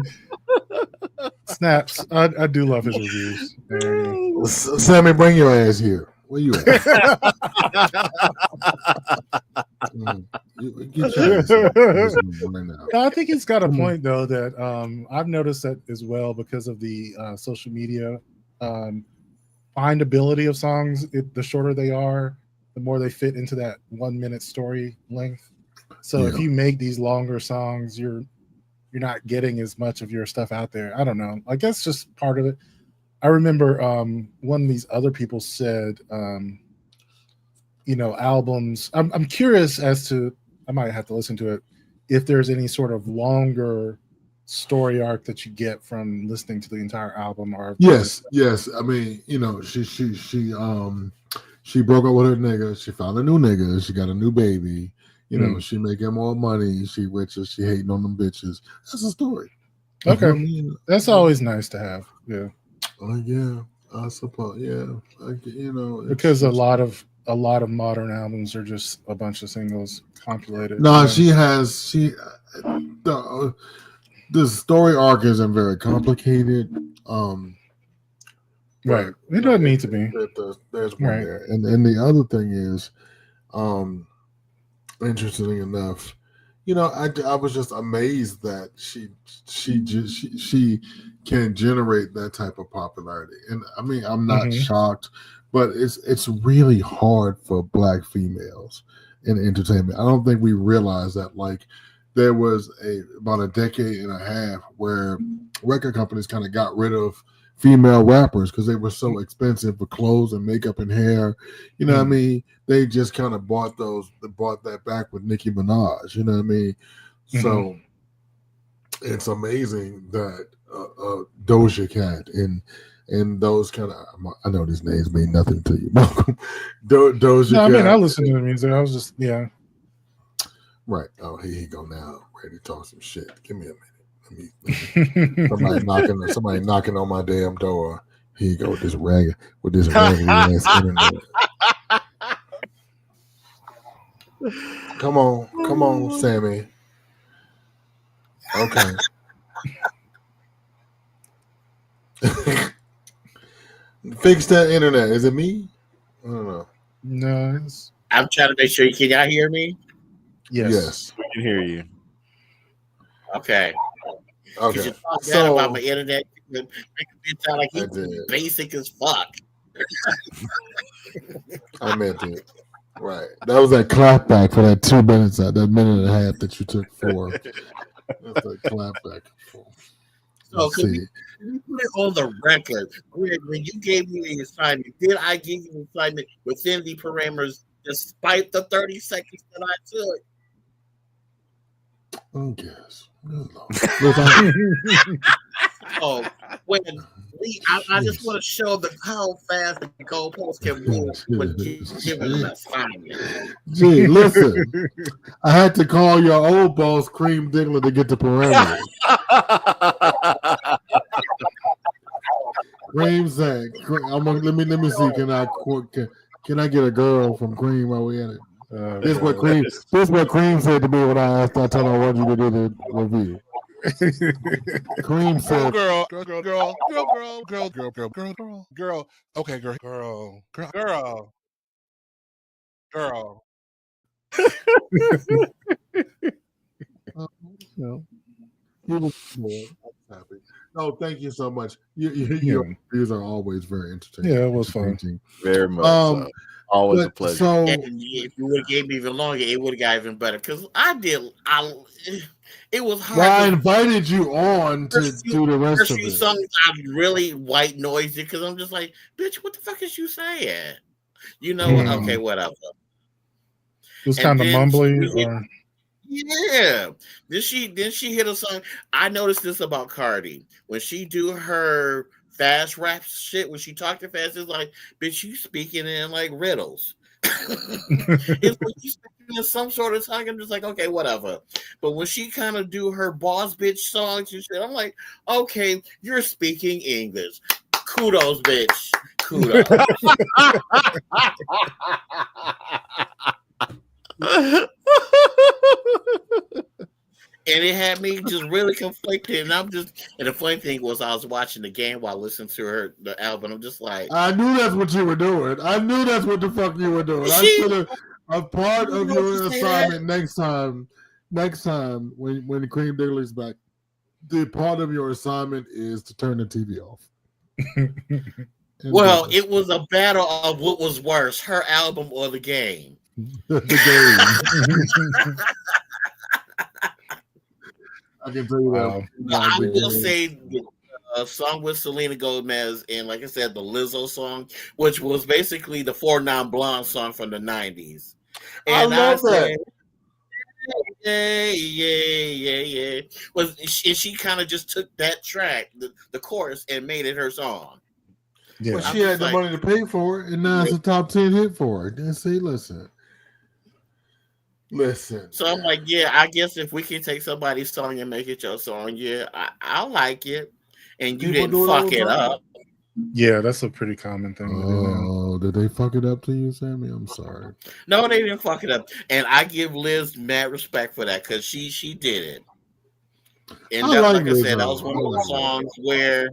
S6: snaps. I do love his reviews.
S4: Sammy, bring your ass here. Where you at? Get your ass here. Right now.
S6: I think he's got a point though that I've noticed that as well because of the social media findability of songs. The shorter they are, the more they fit into that 1 minute story length. So if you make these longer songs, you're not getting as much of your stuff out there. I don't know. I guess just part of it. I remember one of these other people said, albums. I'm curious as to. I might have to listen to it if there's any sort of longer story arc that you get from listening to the entire album. Or
S4: yes. I mean, she broke up with her nigga. She found a new nigga. She got a new baby. She making more money. She richer. She hating on them bitches. That's a story.
S6: Okay, that's always nice to have. Yeah.
S4: Yeah, I suppose. Yeah,
S6: because a lot of modern albums are just a bunch of singles compilated.
S4: No, the story arc isn't very complicated.
S6: Right. It doesn't need to be.
S4: There's one there, and the other thing is, interestingly enough, I was just amazed that she can generate that type of popularity, and I mean I'm not shocked, but it's really hard for Black females in entertainment. I don't think we realize that. Like there was about a decade and a half where record companies kind of got rid of female rappers because they were so expensive for clothes and makeup and hair. What I mean? They just kind of bought that back with Nicki Minaj. You know what I mean? So it's amazing that Doja Cat and those kind of, I know these names mean nothing to you, Malcolm. Doja Cat.
S6: I mean, I listen to the music. I was just
S4: Right. Oh, here you go now. Ready to talk some shit. Give me a minute. Somebody knocking on my damn door. Here you go with this raggedy ass internet. Come on, Sammy. Okay. Fix that internet. Is it me? I don't know.
S6: No,
S19: I'm trying to make sure. Can y'all hear me?
S4: Yes.
S7: We can hear you.
S19: Okay.
S4: Okay.
S19: You talk bad about my internet. Make it sound like he's basic as fuck.
S4: I meant it. Right. That was that clapback for that 2 minutes, that minute and a half that you took for. That's that clapback.
S19: So can we put it on the record? When you gave me the assignment, did I give you the assignment within the parameters despite the 30 seconds that I took?
S4: Oh, yes.
S19: Oh, when I just want to show how fast the goalpost can move when given an assignment.
S4: Gee, listen, I had to call your old boss Cream Diggler to get the parameters. Cream said, let me see. Can I get a girl from Cream while we in it? This is what Cream said to me when I told her I wanted you to do the review. Cream said,
S18: girl. Okay, girl.
S4: He was happy. Oh, thank you so much. Your
S6: Yeah.
S4: reviews are always very entertaining.
S6: Yeah, it was fun.
S7: Very much so. Always a pleasure.
S4: So,
S19: And if you would have gave me even longer, it would have got even better. Because it was hard.
S4: well, I invited you on to do the rest
S19: First
S4: of
S19: few
S4: it.
S19: songs, I'm really white noisy because I'm just like, bitch, what the fuck is you saying? You know what? Okay, whatever.
S6: It was kind of mumbly.
S19: Yeah. Then she hit a song. I noticed this about Cardi. When she do her fast rap shit, when she talk too fast, it's like, bitch, you speaking in like riddles. It's like you speaking in some sort of tongue. I'm just like, okay, whatever. But when she kind of do her boss bitch songs and shit, I'm like, okay, you're speaking English. Kudos, bitch. Kudos. And it had me just really conflicted. And the funny thing was, I was watching the game while listening to the album. I'm just like,
S4: I knew that's what you were doing. I knew that's what the fuck you were doing. I should have a part of your assignment next time. Next time when the Cream Diggler's back, the part of your assignment is to turn the TV off.
S19: Well, it was a battle of what was worse, her album or the game.
S4: The game. I can tell you that.
S19: I will say the song with Selena Gomez and, like I said, the Lizzo song, which was basically the 4 Non-Blonde song from the 90s. And
S4: I love that.
S19: Yeah. And she kind of just took that track, the chorus, and made it her song.
S4: Yeah. Well, she had the money to pay for it, and now it's a top 10 hit for her. Then see, listen.
S19: So I'm like, yeah, I guess if we can take somebody's song and make it your song, yeah, I'll like it. And you didn't fuck it up.
S6: Yeah, that's a pretty common thing to do now.
S4: Oh, did they fuck it up to you, Sammy? I'm sorry.
S19: No, they didn't fuck it up. And I give Liz mad respect for that because she did it. And like I said, that was one of those songs where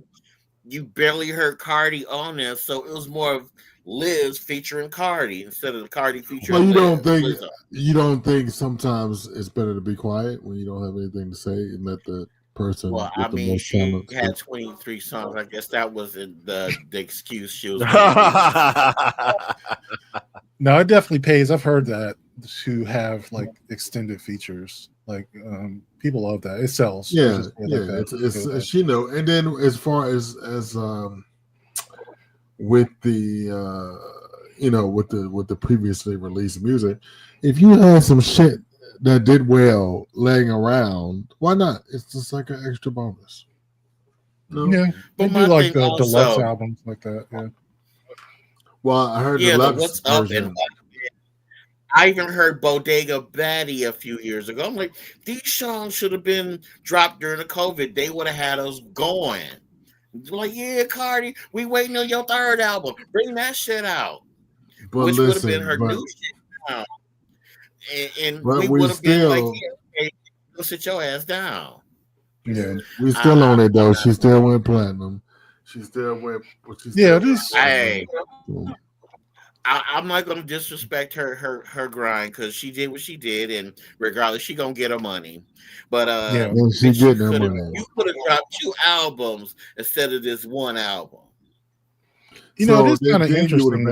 S19: you barely heard Cardi on there, so it was more of Liz featuring Cardi instead of the Cardi featuring.
S4: Well, you don't think sometimes it's better to be quiet when you don't have anything to say and let the person.
S19: Well, I mean, she had 23 songs. I guess that was the excuse she was.
S6: No, it definitely pays. I've heard that to have like extended features. Like people love that. It sells.
S4: Yeah. It's you know. And then as far as with the with the previously released music, if you had some shit that did well laying around, why not? It's just like an extra bonus.
S6: No? Yeah, they do like the deluxe albums like that. Yeah.
S4: Well, I heard deluxe
S19: What's
S4: version.
S19: Up and I even heard Bodega Batty a few years ago. I'm like, these songs should have been dropped during the COVID. They would have had us going. Like, yeah, Cardi, we waiting on your third album. Bring that shit out.
S4: But
S19: which would have been her new shit now. And we would have been like, yeah, hey, go sit your ass down.
S4: Yeah, we still on it though. She still went platinum. She still went.
S19: I'm not gonna disrespect her grind because she did what she did, and regardless, she gonna get her money. But
S4: she get her money.
S19: You could have dropped 2 albums instead of this 1 album.
S6: You know, it is kind of interesting.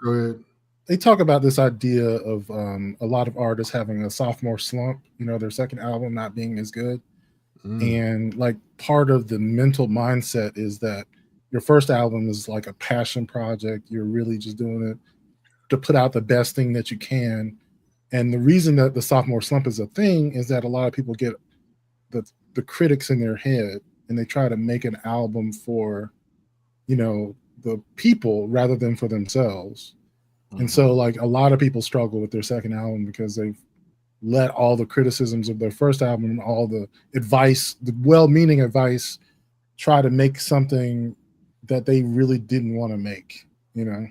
S4: Go ahead.
S6: They talk about this idea of a lot of artists having a sophomore slump. You know, their second album not being as good, and like part of the mental mindset is that your first album is like a passion project. You're really just doing it to put out the best thing that you can. And the reason that the sophomore slump is a thing is that a lot of people get the critics in their head and they try to make an album for, you know, the people rather than for themselves. And so like a lot of people struggle with their second album because they've let all the criticisms of their first album, all the advice, the well-meaning advice, try to make something that they really didn't want to make, you know?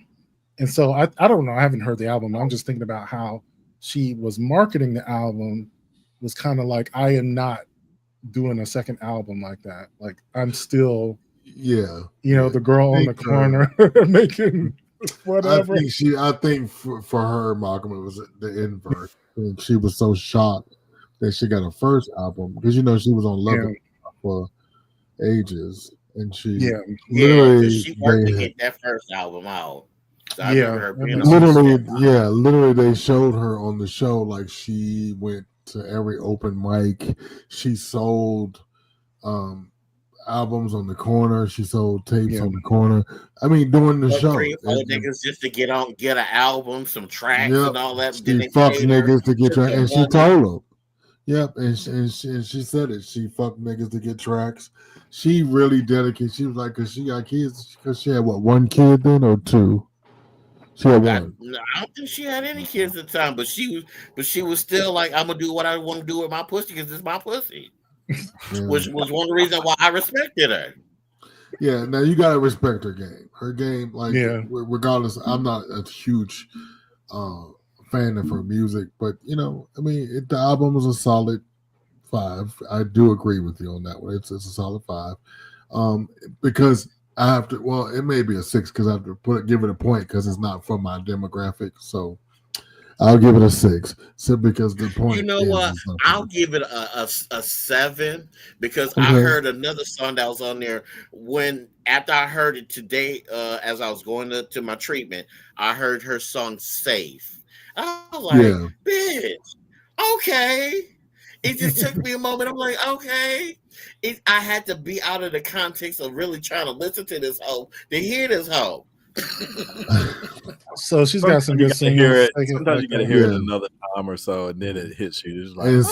S6: And so I don't know. I haven't heard the album. I'm just thinking about how she was marketing the album was kind of like, I am not doing a second album like that. Like I'm still, you know, the girl on the corner making whatever.
S4: I think for her, Malcolm, it was the inverse. And she was so shocked that she got a first album because, you know, she was on Love It for ages, and she
S19: Yeah,
S4: literally
S19: because she worked to get that first album out. So I remember her being on
S4: literally they showed her on the show like she went to every open mic. She sold albums on the corner. She sold tapes on the corner. I mean, doing the show.
S19: 3 or 4 niggas just to get an album, some tracks
S4: Yep.
S19: and all that.
S4: She
S19: Then they
S4: fucked
S19: paid her
S4: niggas to get tracks, and she
S19: money.
S4: told them. Yep, and she said it. She fucked niggas to get tracks. She really dedicated. She was like, cause she got kids. Cause she had what, 1 kid then or 2? She had 1.
S19: I don't think she had any kids at the time, but she was still like, I'm gonna do what I want to do with my pussy because it's my pussy. Which was one of the reasons why I respected her.
S4: Yeah, now you gotta respect her game. Her game, like, regardless, I'm not a huge fan of her music, but I mean, the album was a solid 5. I do agree with you on that one. It's a solid 5, because I have to. Well, it may be a 6 because I have to give it a point because it's not from my demographic. So I'll give it a 6. So because the point,
S19: you know what, I'll give it a 7 because
S4: Okay.
S19: I heard another song that was on there after I heard it today, as I was going to my treatment. I heard her song "Safe." I was like, bitch, okay. It just took me a moment. I'm like, okay. I had to be out of the context of really trying to listen to this hoe to hear this hoe.
S6: So she's got some good singers.
S7: Sometimes you gotta hear it another time or so, and then it hits you. It's like,
S4: and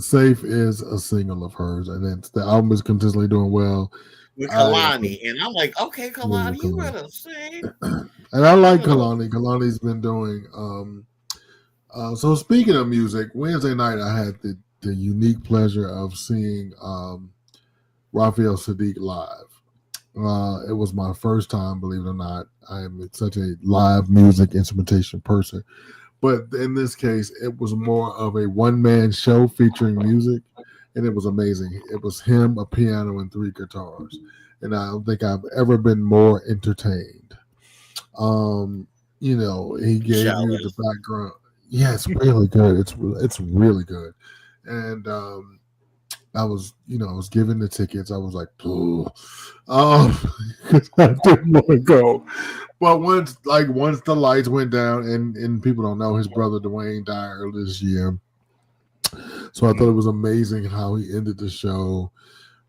S4: Safe is a single of hers, and the album is consistently doing well.
S19: With Kalani, and I'm like, okay, Kalani, you better sing.
S4: And I like Kalani. Kalani's been doing. So speaking of music, Wednesday night I had the unique pleasure of seeing Raphael Sadiq live. It was my first time, believe it or not. I am such a live music instrumentation person, but in this case, it was more of a one-man show featuring music, and it was amazing. It was him, a piano, and 3 guitars, and I don't think I've ever been more entertained. He gave you the background. Yeah, it's really good. It's really good, and I was given the tickets. I was like, I didn't want to go. But once the lights went down, and people don't know, his brother Dwayne died earlier this year, so I thought it was amazing how he ended the show.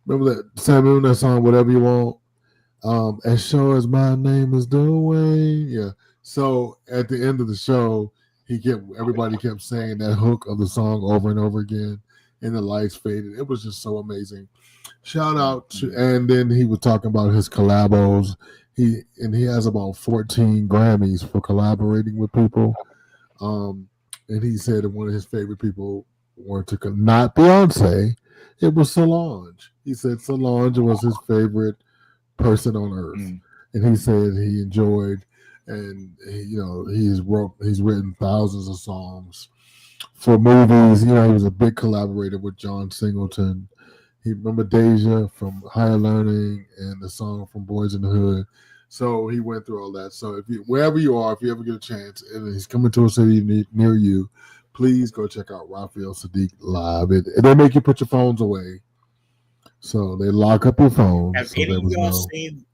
S4: Remember that song, "Whatever You Want"? As sure as my name is Dwayne. Yeah. So at the end of the show, everybody kept saying that hook of the song over and over again, and the lights faded. It was just so amazing. Shout out to, and then he was talking about his collabos. He has about 14 Grammys for collaborating with people. And he said that one of his favorite people not Beyonce, it was Solange. He said Solange was his favorite person on earth, and he said he enjoyed, and he's written thousands of songs for movies. He was a big collaborator with John Singleton. He remember Deja from Higher Learning and the song from Boys in the Hood. So he went through all that. So wherever you are, if you ever get a chance, and he's coming to a city near you, please go check out Raphael Sadiq live. They make you put your phones away. So they lock up your phone.
S19: Have any of y'all seen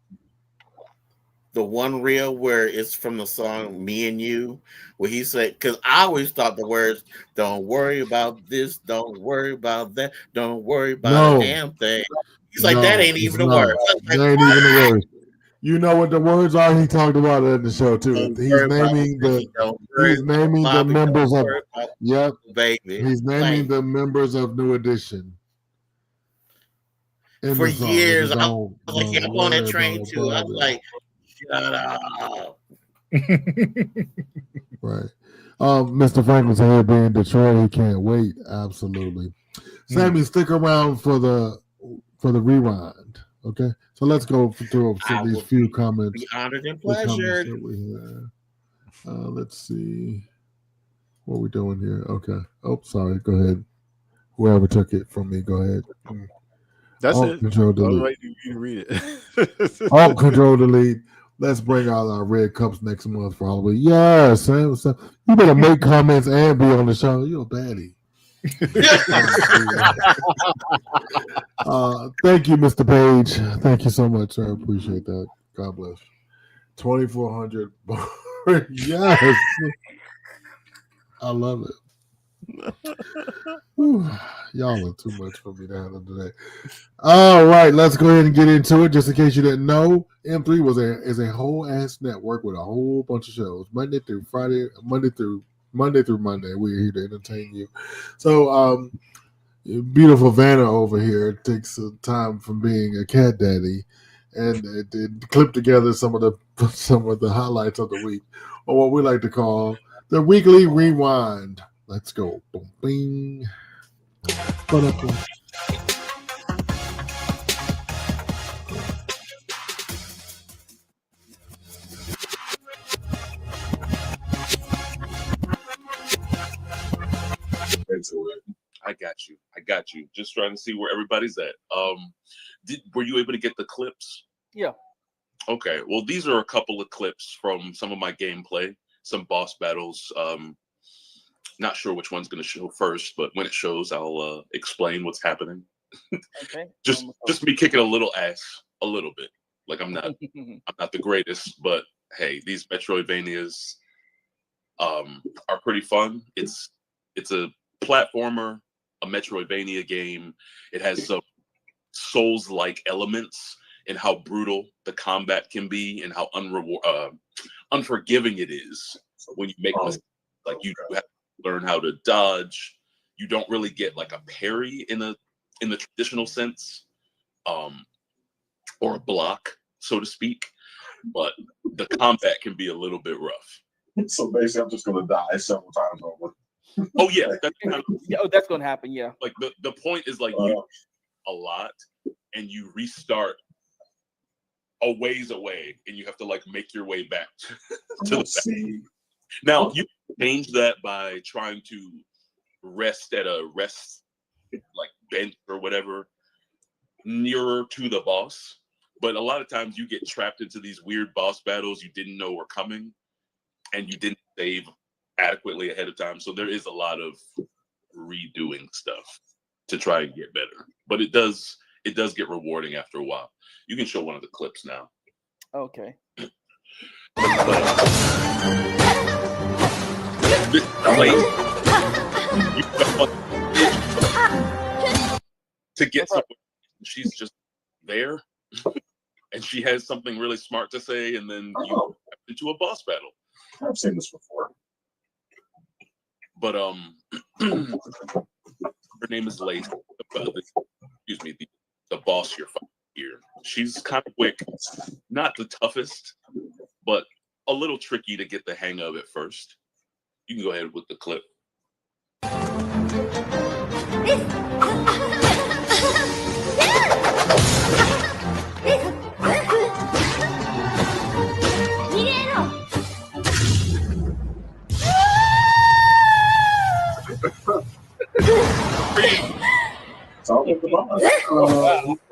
S19: the one reel where it's from the song "Me and You," where he said, because I always thought the words "Don't worry about this, don't worry about that, don't worry about a damn thing." He's like, that ain't even the word.
S4: That ain't even the word. You know what the words are? He talked about it in the show too. He's naming the members of
S19: baby.
S4: He's naming the members of New Edition.
S19: For years, I was like, I'm on that train too. I was like, shut up.
S4: Right. Mr. Franklin's here being in Detroit. He can't wait. Absolutely. Sammy, stick around for the rewind. Okay. So let's go through these few comments.
S19: Be honored and pleasured.
S4: Let's see. What are we doing here? Okay. Oh, sorry. Go ahead. Whoever took it from me, go ahead.
S7: That's it.
S4: Control delete.
S7: Right, you can read it.
S4: Alt Control Delete. Let's bring out our red cups next month for Halloween. Yeah, Sam. You better make comments and be on the show. You're a baddie. Thank you, Mr. Page. Thank you so much. I appreciate that. God bless. 2,400. Yes. I love it. Whew. Y'all are too much for me to handle today. All right, let's go ahead and get into it. Just in case you didn't know, M3 is a whole ass network with a whole bunch of shows, Monday through Monday through Monday. We're here to entertain you. So, beautiful Vanna over here takes some time from being a cat daddy, and it clipped together some of the highlights of the week, or what we like to call the weekly rewind. Let's go. Boom, bing. Ba-da-boom.
S20: Into it. I got you. Just trying to see where everybody's at. Were you able to get the clips?
S21: Yeah.
S20: Okay. Well, these are a couple of clips from some of my gameplay, some boss battles. Not sure which one's going to show first, but when it shows, I'll explain what's happening.
S21: Okay.
S20: just me kicking a little ass, a little bit. Like I'm not the greatest, but hey, these Metroidvanias are pretty fun. It's a platformer, a Metroidvania game. It has some Souls-like elements in how brutal the combat can be and how unforgiving it is when you make mistakes. Like you have to learn how to dodge. You don't really get like a parry in the traditional sense, or a block, so to speak. But the combat can be a little bit rough.
S21: So basically, I'm just going to die several times over.
S20: Oh yeah, that's
S21: that's going to happen. Yeah.
S20: Like the point is like you a lot, and you restart a ways away, and you have to like make your way back to the back. Now you change that by trying to rest at a like bench or whatever nearer to the boss. But a lot of times you get trapped into these weird boss battles you didn't know were coming, and you didn't save adequately ahead of time. So there is a lot of redoing stuff to try and get better. But it does get rewarding after a while. You can show one of the clips now.
S21: Okay.
S20: To get someone, she's just there, and she has something really smart to say, and then you into a boss battle.
S21: I've seen this before.
S20: But her name is Lace. Excuse me, the boss you're fighting here. She's kind of quick, not the toughest, but a little tricky to get the hang of at first. You can go ahead with the clip.
S21: Sounds like the boss.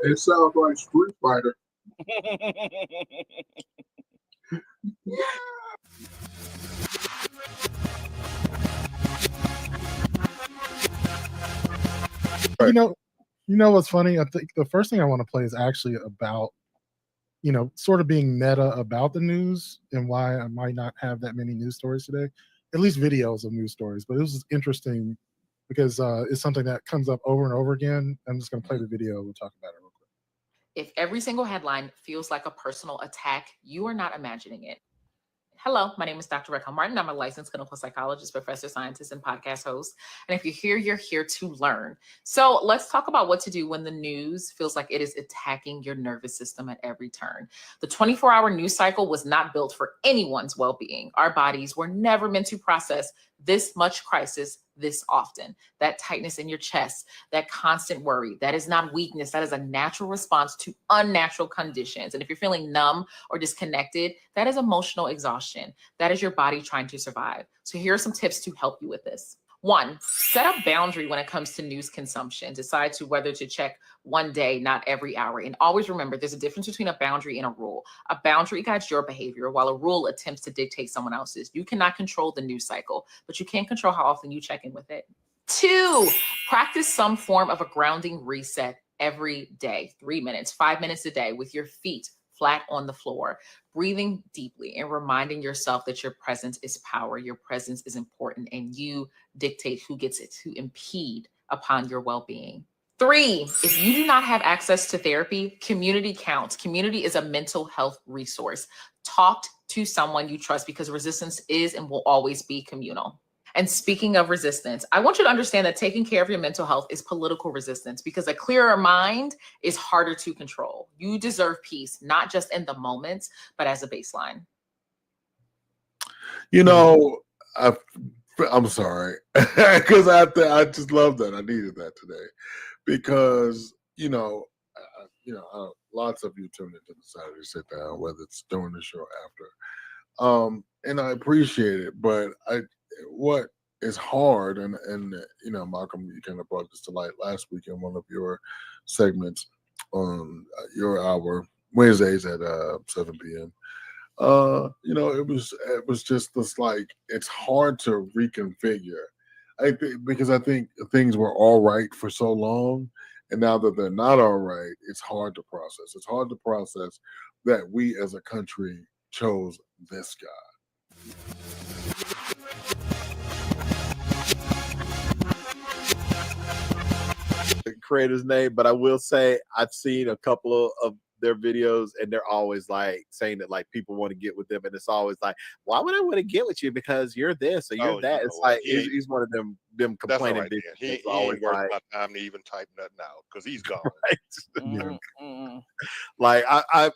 S18: It sounds like Street Fighter.
S6: You know what's funny? I think the first thing I want to play is actually about, sort of being meta about the news and why I might not have that many news stories today, at least videos of news stories. But it was interesting because it's something that comes up over and over again. I'm just going to play the video. We'll talk about it real quick.
S22: If every single headline feels like a personal attack, you are not imagining it. Hello, my name is Dr. Rekha Martin. I'm a licensed clinical psychologist, professor, scientist, and podcast host. And if you're here, you're here to learn. So let's talk about what to do when the news feels like it is attacking your nervous system at every turn. The 24-hour news cycle was not built for anyone's well-being. Our bodies were never meant to process this much crisis this often. That tightness in your chest, that constant worry, that is not weakness. That is a natural response to unnatural conditions. And if you're feeling numb or disconnected, that is emotional exhaustion. That is your body trying to survive. So here are some tips to help you with this. 1, set a boundary when it comes to news consumption. Decide to whether to check one day, not every hour. And always remember, there's a difference between a boundary and a rule. A boundary guides your behavior, while a rule attempts to dictate someone else's. You cannot control the news cycle, but you can control how often you check in with it. 2, practice some form of a grounding reset every day. 3 minutes, 5 minutes a day with your feet flat on the floor, breathing deeply and reminding yourself that your presence is power. Your presence is important and you dictate who gets it to impede upon your well-being. 3, if you do not have access to therapy, community counts. Community is a mental health resource. Talk to someone you trust because resistance is and will always be communal. And speaking of resistance, I want you to understand that taking care of your mental health is political resistance because a clearer mind is harder to control. You deserve peace, not just in the moments, but as a baseline.
S4: You know, I'm sorry because I just love that. I needed that today because lots of you tune into the Saturday Sit Down, whether it's during the show or after, and I appreciate it. But what is hard, and Malcolm, you kind of brought this to light last week in one of your segments on your hour Wednesdays at 7 p.m. It was just this like it's hard to reconfigure. Because I think things were all right for so long, and now that they're not all right, it's hard to process. It's hard to process that we as a country chose this guy.
S7: Creator's name, but I will say I've seen a couple of their videos and they're always like saying that like people want to get with them, and it's always like, why would I want to get with you because you're this or you're that? It's like he's one of them complaining.
S1: Right, he ain't worth my time to even type nothing out because he's gone.
S7: Right. Like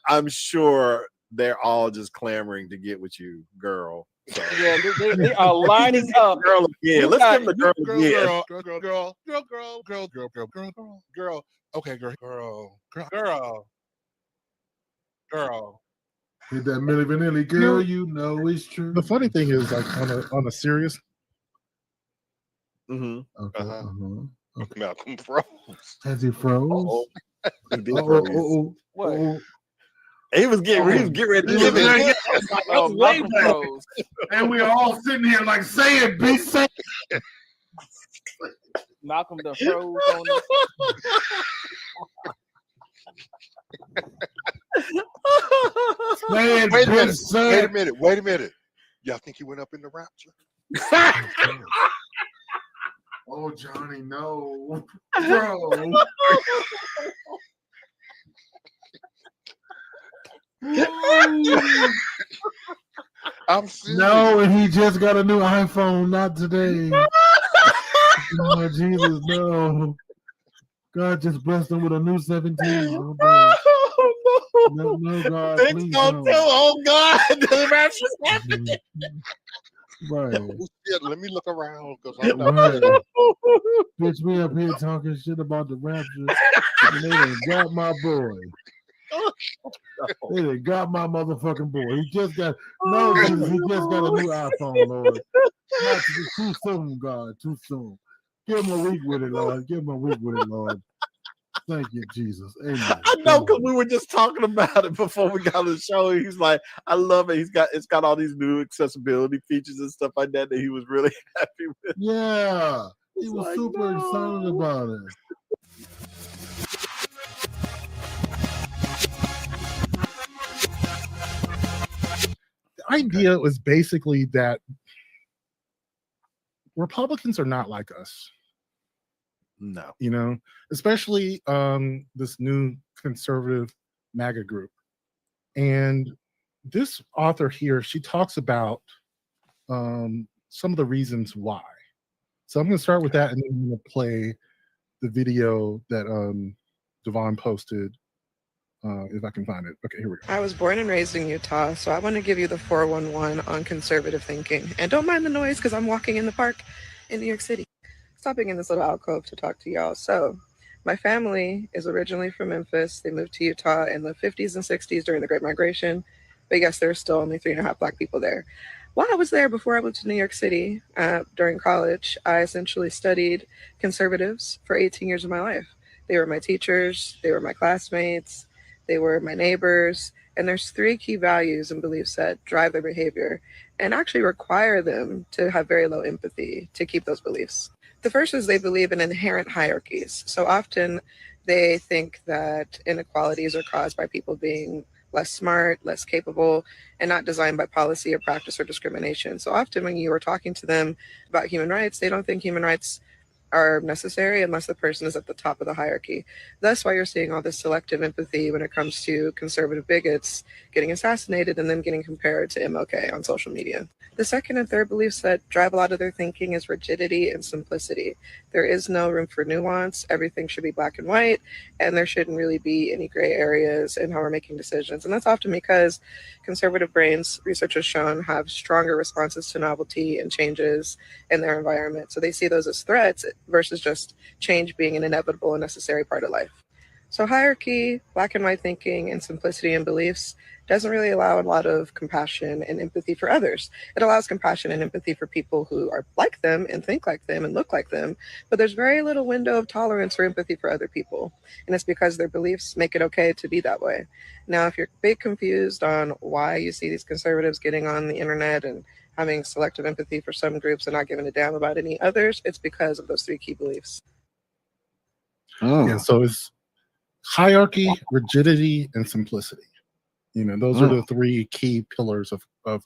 S7: I'm sure they're all just clamoring to get with you, girl. So.
S21: Yeah, they are lining up.
S7: Girl again. Let's give the girl again.
S18: Girl. Okay, girl.
S4: Hit that Milli Vanilli, girl. You know it's true.
S6: The funny thing is, like on a serious.
S4: Okay.
S1: Malcolm froze.
S4: Has he froze?
S7: He did froze.
S21: What?
S7: He was getting ready to give it.
S21: Malcolm froze.
S4: And we all sitting here like, say it, be safe.
S21: Malcolm the froze on us.
S4: Man,
S1: wait a minute. Y'all think he went up in the rapture?
S4: Oh, Johnny, no. Bro.
S1: I'm serious.
S4: No, and he just got a new iPhone, not today. Oh, Jesus, no. God just blessed him with a new 17. Oh, no, God, please no.
S7: Oh, God, the rapture's happening.
S4: Right.
S1: Oh, shit, let me look around because I'm not
S4: right. Bitch, me up here talking shit about the rapture. And they done got my boy. They done got my motherfucking boy. He just got Jesus, he just got a new iPhone, Lord. Not too soon, God, too soon. Give him a week with it, Lord. Give him a week with it, Lord. Thank you, Jesus. Amen.
S7: I know because we were just talking about it before we got on the show. He's like, I love it. It's got all these new accessibility features and stuff like that he was really happy with.
S4: Yeah, he was like, super excited about it.
S6: The idea was basically that Republicans are not like us.
S7: No.
S6: Especially this new conservative MAGA group. And this author here, she talks about some of the reasons why. So I'm going to start with that, and then I'm going to play the video that Devon posted, if I can find it. Okay, here we go.
S2: I was born and raised in Utah, so I want to give you the 411 on conservative thinking. And don't mind the noise because I'm walking in the park in New York City, stopping in this little alcove to talk to y'all. So my family is originally from Memphis. They moved to Utah in the 50s and 60s during the Great Migration. But yes, there are still only 3.5 Black people there. While I was there, before I moved to New York City during college, I essentially studied conservatives for 18 years of my life. They were my teachers. They were my classmates. They were my neighbors. And there's 3 key values and beliefs that drive their behavior and actually require them to have very low empathy to keep those beliefs. The first is they believe in inherent hierarchies. So often they think that inequalities are caused by people being less smart, less capable, and not designed by policy or practice or discrimination. So often when you are talking to them about human rights, they don't think human rights are necessary unless the person is at the top of the hierarchy. That's why you're seeing all this selective empathy when it comes to conservative bigots getting assassinated and then getting compared to MLK on social media. The second and third beliefs that drive a lot of their thinking is rigidity and simplicity. There is no room for nuance. Everything should be black and white, and there shouldn't really be any gray areas in how we're making decisions. And that's often because conservative brains, research has shown, have stronger responses to novelty and changes in their environment. So they see those as threats versus just change being an inevitable and necessary part of life. So hierarchy, black and white thinking, and simplicity in beliefs doesn't really allow a lot of compassion and empathy for others. It allows compassion and empathy for people who are like them and think like them and look like them, but there's very little window of tolerance or empathy for other people. And it's because their beliefs make it okay to be that way. Now, if you're a bit confused on why you see these conservatives getting on the internet and having selective empathy for some groups and not giving a damn about any others, it's because of those 3 key beliefs.
S6: Yeah, so it's hierarchy, rigidity, and simplicity. Those are the 3 key pillars of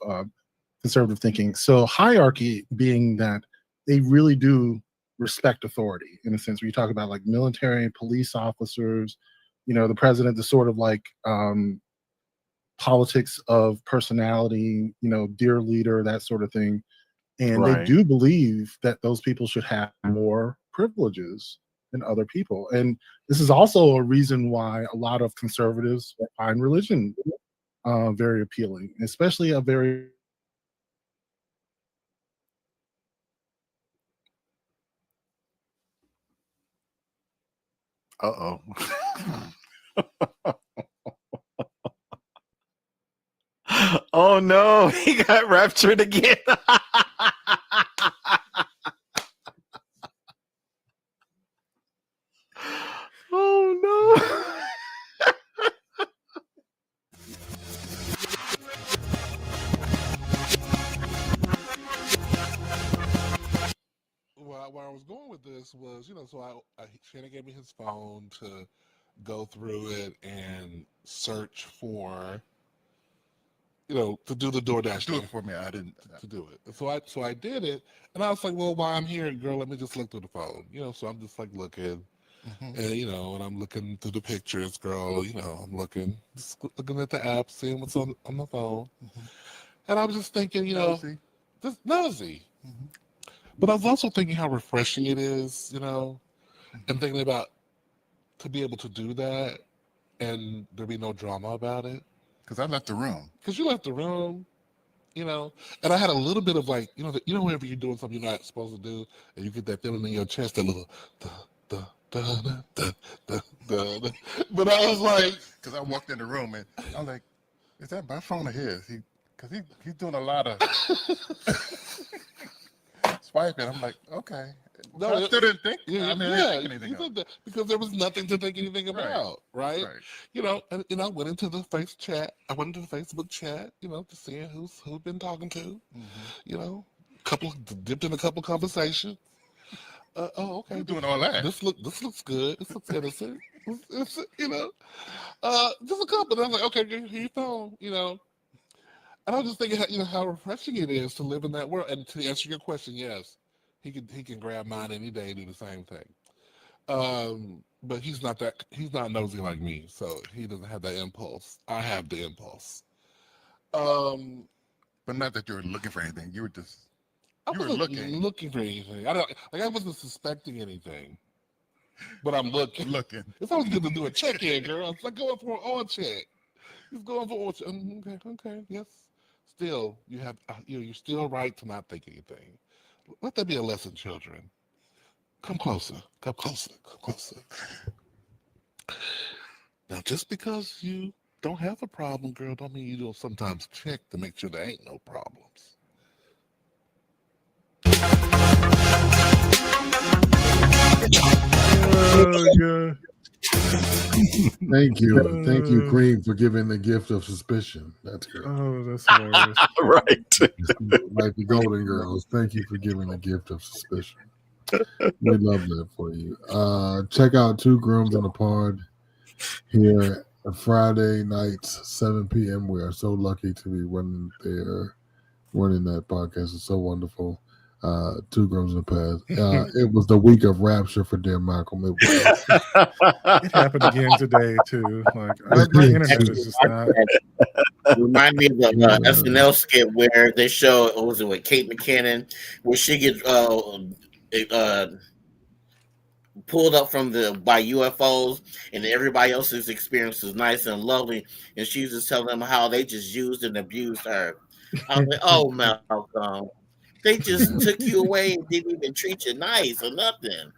S6: conservative thinking. So hierarchy being that they really do respect authority in a sense where you talk about like military, police officers, the president, the sort of like politics of personality, dear leader, that sort of thing. And they do believe that those people should have more privileges than other people. And this is also a reason why a lot of conservatives find religion very appealing, especially a very
S7: Uh-oh. Oh no, he got raptured again. Oh no.
S3: Well, where I was going with this was, so Shannon gave me his phone to go through it and search for, to do the DoorDash.
S1: Do it for me. I didn't.
S3: To do it. So I did it, and I was like, well, while I'm here, girl, let me just look through the phone. So I'm just like looking, and and I'm looking through the pictures, girl. I'm looking at the app, seeing what's on the phone, and I was just thinking,
S1: Nosy.
S3: just nosy. But I was also thinking how refreshing it is, and thinking about to be able to do that and there be no drama about it.
S1: Because I left the room.
S3: Because you left the room, and I had a little bit of like, whenever you're doing something you're not supposed to do, and you get that feeling in your chest, that little, but I was like,
S1: because I walked in the room and I'm like, is that my phone or his? Because he's doing a lot of swiping. I'm like, okay.
S3: No,
S1: I still didn't think.
S3: Yeah,
S1: I didn't think anything
S3: you
S1: of.
S3: did that because there was nothing to think anything about, right? And I went into the I went into the Facebook chat, to see who's been talking to, dipped in a couple conversations. Oh, okay.
S1: You're doing all that.
S3: This looks good. This looks innocent. Just a couple. And I was like, okay, here's your phone, And I was just thinking, how refreshing it is to live in that world. And to answer your question, yes, he can grab mine any day and do the same thing. But he's not nosy like me, so he doesn't have that impulse. I have the impulse.
S1: But not that you were looking for anything. You were just.
S3: I wasn't looking for anything. I wasn't suspecting anything. But I'm looking. It's always good to do a check-in, girl. It's like going for an oil check. He's going for oil check. Okay, yes. Still, you're still right to not think anything. Let that be a lesson, children. Come closer. Come closer. Come closer. Now, just because you don't have a problem, girl, don't mean you don't sometimes check to make sure there ain't no problems.
S1: Oh, God.
S4: Thank you, Cream, for giving the gift of suspicion. That's good.
S6: Oh, that's hilarious.
S7: Right.
S4: Like the Golden Girls. Thank you for giving the gift of suspicion. We love that for you. Check out Two Grooms in the Pod here Friday nights, 7 p.m. We are so lucky to be running that podcast. It's so wonderful. Two Grooms in the Past. It was the week of rapture for dear Malcolm.
S6: It happened again today too. Like my internet is just not.
S19: Remind me of the SNL skit where they show what was it with Kate McKinnon, where she gets pulled up by UFOs, and everybody else's experience is nice and lovely, and she's just telling them how they just used and abused her. I was like, oh Malcolm, they just took you away and didn't even treat you nice or nothing.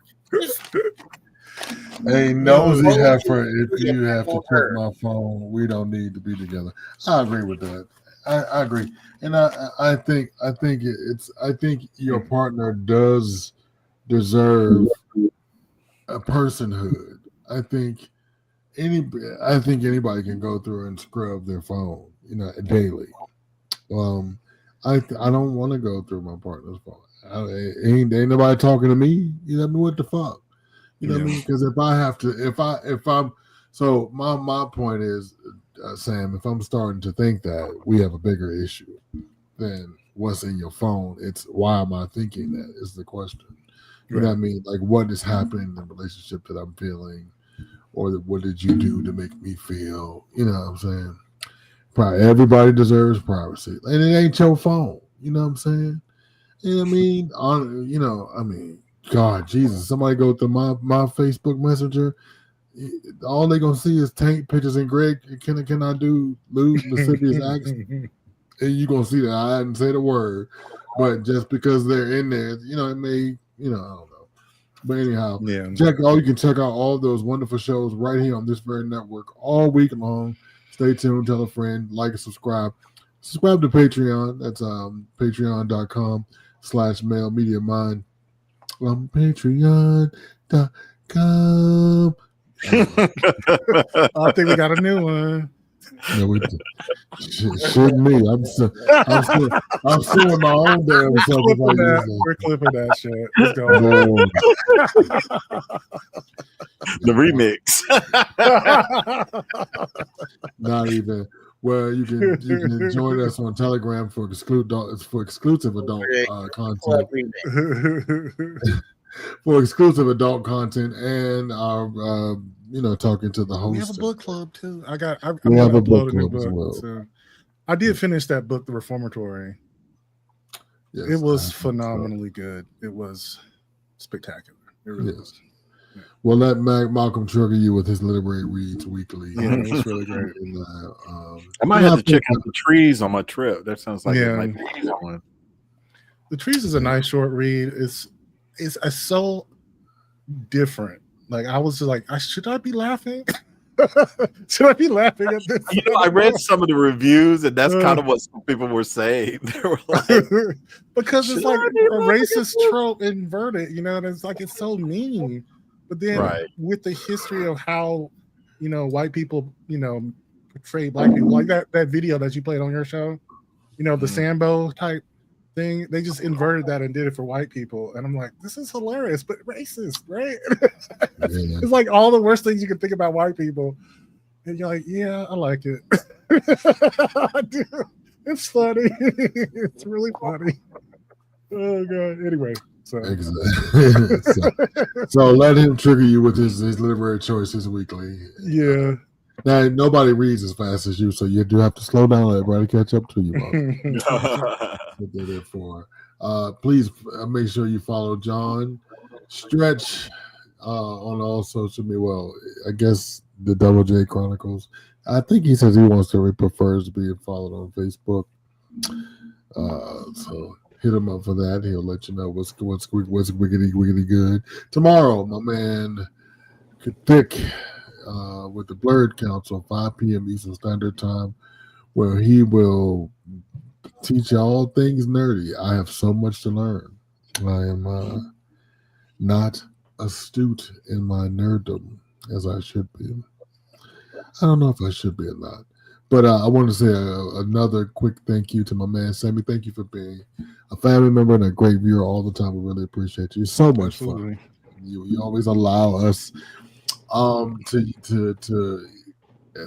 S4: Hey, nosy heifer, if you have to check my phone, we don't need to be together. I agree with that. I agree, and I think your partner does deserve a personhood. I think anybody can go through and scrub their phone, daily. I don't want to go through my partner's phone. Ain't nobody talking to me. What the fuck? You know what I mean? Because so my point is, Sam, if I'm starting to think that we have a bigger issue than what's in your phone, it's why am I thinking that is the question. You know what I mean? Like, what is happening in the relationship that I'm feeling, or what did you do to make me feel? You know what I'm saying? Probably everybody deserves privacy, and it ain't your phone. You know what I'm saying? You know what I mean? God, Jesus! Somebody go through my Facebook Messenger. All they gonna see is tank pictures and Greg. Can I do lewd, lascivious acts? And you gonna see that I didn't say the word, but just because they're in there, it may, I don't know. But anyhow, you can check out all those wonderful shows right here on this very network all week long. Stay tuned, tell a friend, like and subscribe. Subscribe to Patreon. That's patreon.com/mailmediamind. Patreon.com.
S6: I think we got a new one.
S4: No, shit me. I'm suing my own damn self.
S6: We're clipping that shit. Let's go.
S7: The remix.
S4: Not even. Well, you can join us on Telegram for exclusive adult content. For exclusive adult content and our talking to the host.
S6: We have a book club too. I'm
S4: we have
S6: gonna
S4: a book
S6: upload a new
S4: club as
S6: book
S4: well.
S6: soon. I did finish that book, The Reformatory.
S4: Yes,
S6: it was phenomenally good. It was spectacular. It really was.
S4: Well, let Malcolm trigger you with his literary reads weekly.
S6: Yeah, it was really great.
S4: And,
S7: I might have to check out The Trees on my trip. That sounds like it might be one.
S6: The Trees is a nice short read. It's so different. Like I was just like, should I be laughing? Should I be laughing at this?
S7: I read some of the reviews, and that's kind of what some people were saying. They were like,
S6: because it's like a racist trope inverted, and it's like it's so mean. But then with the history of how, white people, portray black people, like that video that you played on your show, the Sambo type thing, they just inverted that and did it for white people. And I'm like, this is hilarious, but racist, right? It's like all the worst things you can think about white people. And you're like, yeah, I like it. I do. It's funny. It's really funny. Oh God. Anyway. So.
S4: So let him trigger you with his literary choices weekly.
S6: Yeah.
S4: Now nobody reads as fast as you, so you do have to slow down. Let everybody catch up to you. What they're there for. Please make sure you follow John Stretch on all social media. Well, I guess the Double J Chronicles. I think he says he prefers being followed on Facebook. So hit him up for that. He'll let you know what's wiggity good. Tomorrow, my man Thick with the Blurred Council, 5 p.m. Eastern Standard Time, where he will teach you all things nerdy. I have so much to learn. I am not astute in my nerddom. as I should be. I don't know if I should be or not. But I want to say another quick thank you to my man Sammy. Thank you for being a family member and a great viewer all the time. We really appreciate you. So much fun. You always allow us to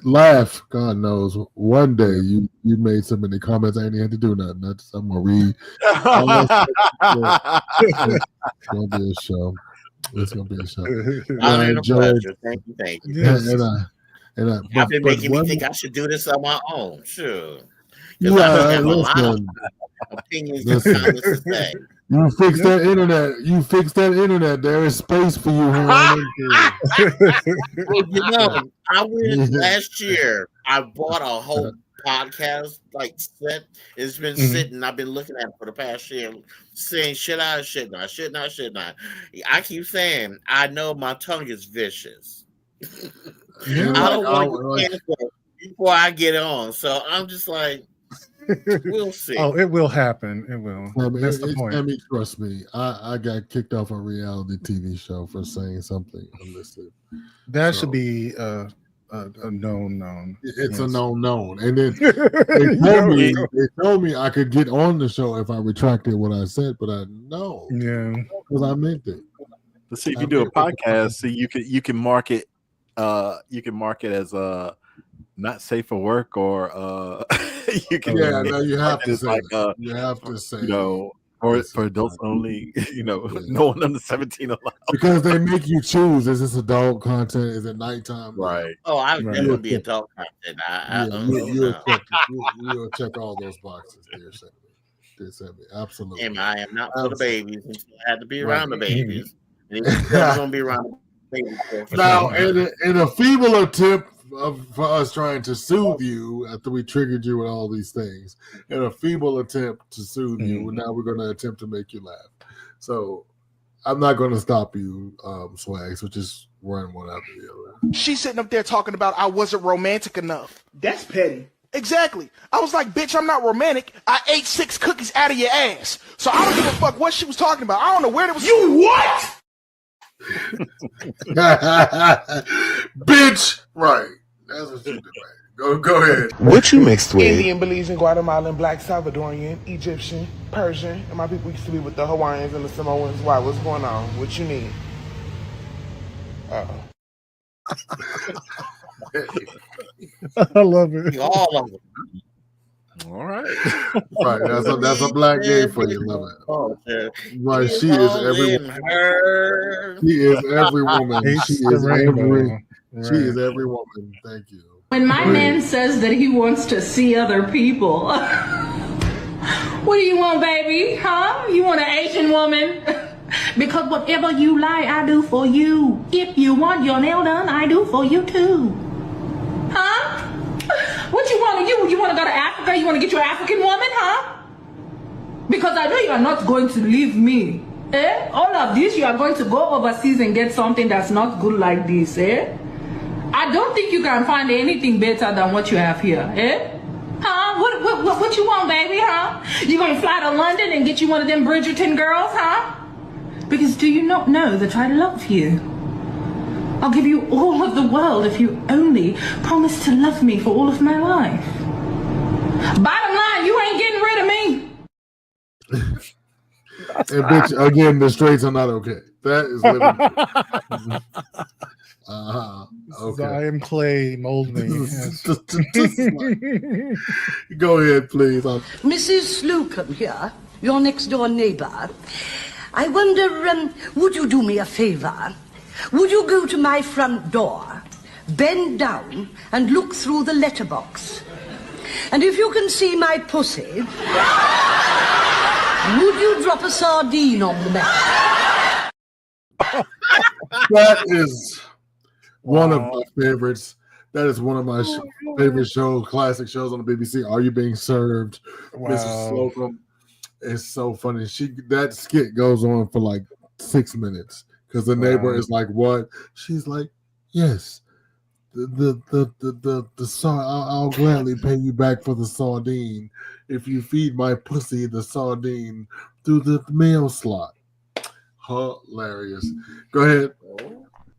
S4: laugh. God knows, one day you made so many comments I ain't had to do nothing. I'm gonna read. It's gonna be a show. It's gonna be a show.
S19: Honor and a
S4: Joe,
S19: pleasure. Thank you.
S6: Yes.
S19: Y'all been making me think I should do this on my own. Sure. Because I have a lot of opinions and comments to say.
S4: You fix that internet. You fix that internet. There is space for you.
S19: Well, you know, I went last year. I bought a whole podcast set. It's been sitting. I've been looking at it for the past year, saying should I, should not, should not, should not. I keep saying I know my tongue is vicious. I don't want to get canceled before I get on, so I'm just like, we'll see.
S6: Oh, it will happen. It will. That's the point.
S4: I mean, trust me. I got kicked off a reality TV show for saying something illicit.
S6: That should be a known.
S4: It's a known. And then they told me I could get on the show if I retracted what I said, but I know.
S6: Yeah.
S4: Because I meant it.
S7: But see, if you do a podcast, see you can mark it. You can mark it as not safe for work, or you can.
S4: Yeah, no, you have to say. You have to say.
S7: For adults only. No one under 17 allowed.
S4: Because they make you choose: is this adult content? Is it nighttime?
S7: Right.
S19: Oh, I would never be adult content.
S4: You'll check all those boxes, dear Sammy. Absolutely.
S19: And I am not for the babies until I had to be around the babies. And it's still going to be around the babies.
S4: Now, in a feeble attempt for us trying to soothe you after we triggered you with all these things, in a feeble attempt to soothe you, now we're going to attempt to make you laugh. So I'm not going to stop you, Swag. So just run one after the other.
S5: She's sitting up there talking about I wasn't romantic enough.
S8: That's petty.
S5: Exactly. I was like, bitch, I'm not romantic. I ate 6 cookies out of your ass. So I don't give a fuck what she was talking about. I don't know where it was.
S8: You what?
S4: Bitch. Right. That's what you did, right. Go ahead.
S23: What you mixed with?
S8: Indian, Belizean, Guatemalan, Black, Salvadorian, Egyptian, Persian, and my people used to be with the Hawaiians and the Samoans. Why? What's going on? What you need? Uh-oh.
S6: I love it.
S19: All of them.
S7: All right.
S4: Right. That's a black game for you. Love it. Right. She is every woman. She is every woman. Thank you.
S24: When my man says that he wants to see other people, what do you want, baby? Huh? You want an Asian woman? Because whatever you like, I do for you. If you want your nail done, I do for you too. Huh? What you want? You want to go to Africa? You want to get your African woman, huh? Because I know you are not going to leave me. Eh? All of this, you are going to go overseas and get something that's not good like this, eh? I don't think you can find anything better than what you have here, eh? Huh? What you want, baby, huh? You gonna fly to London and get you one of them Bridgerton girls, huh? Because do you not know that I love you? I'll give you all of the world if you only promise to love me for all of my life. Bottom line, you ain't getting rid of me.
S4: And bitch, again, the straights are not okay. That is living. Okay.
S6: I am clay, mold me. Yes.
S4: Go ahead, please.
S25: Mrs. Slocum here, your next door neighbor. I wonder, would you do me a favor? Would you go to my front door, bend down, and look through the letterbox? And if you can see my pussy, would you drop a sardine on the mat?
S4: That is one of my favorites. That is one of my favorite shows, classic shows on the BBC. Are You Being Served?
S6: Wow.
S4: Mrs. Slocum. It's so funny. That skit goes on for like 6 minutes because the neighbor is like, "What?" She's like, "Yes, the I'll gladly pay you back for the sardine if you feed my pussy the sardine through the mail slot." Hilarious. Go ahead.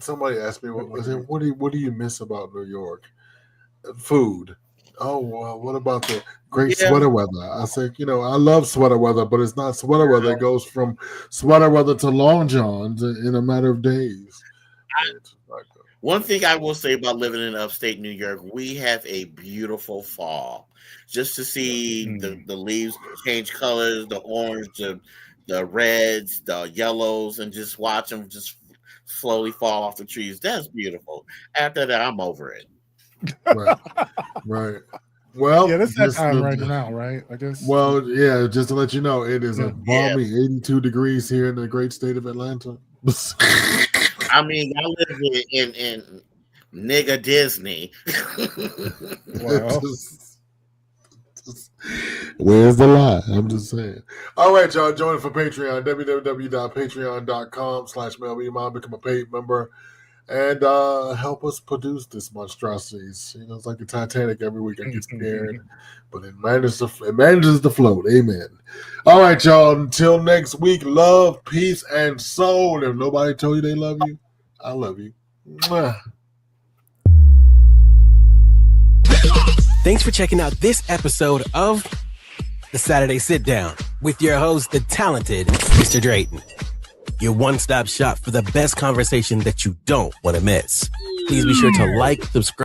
S4: Somebody asked me, what do you miss about New York? Food. Oh, well, what about the great sweater weather? I said, I love sweater weather, but it's not sweater weather. It goes from sweater weather to long johns in a matter of days.
S19: One thing I will say about living in upstate New York, we have a beautiful fall. Just to see the leaves change colors, the orange, the reds, the yellows, and just watch them just slowly fall off the trees. That's beautiful. After that, I'm over it.
S4: Right. Well,
S6: yeah, that's that time right now, right? I guess.
S4: Well, yeah, just to let you know, it is a balmy 82 degrees here in the great state of Atlanta.
S19: I mean, I live in nigga Disney.
S6: Wow.
S4: Where's the lie? I'm just saying. All right, y'all, join us for Patreon, www.patreon.com/MailMeMom. Become a paid member and help us produce this monstrosities. It's like the Titanic. Every week I get scared, but it manages to float. Amen. All right, y'all. Until next week, love, peace, and soul. If nobody told you they love you, I love you. Mwah.
S11: Thanks for checking out this episode of The Saturday Sit Down with your host, the talented Mr. Drayton. Your one-stop shop for the best conversation that you don't want to miss. Please be sure to like, subscribe.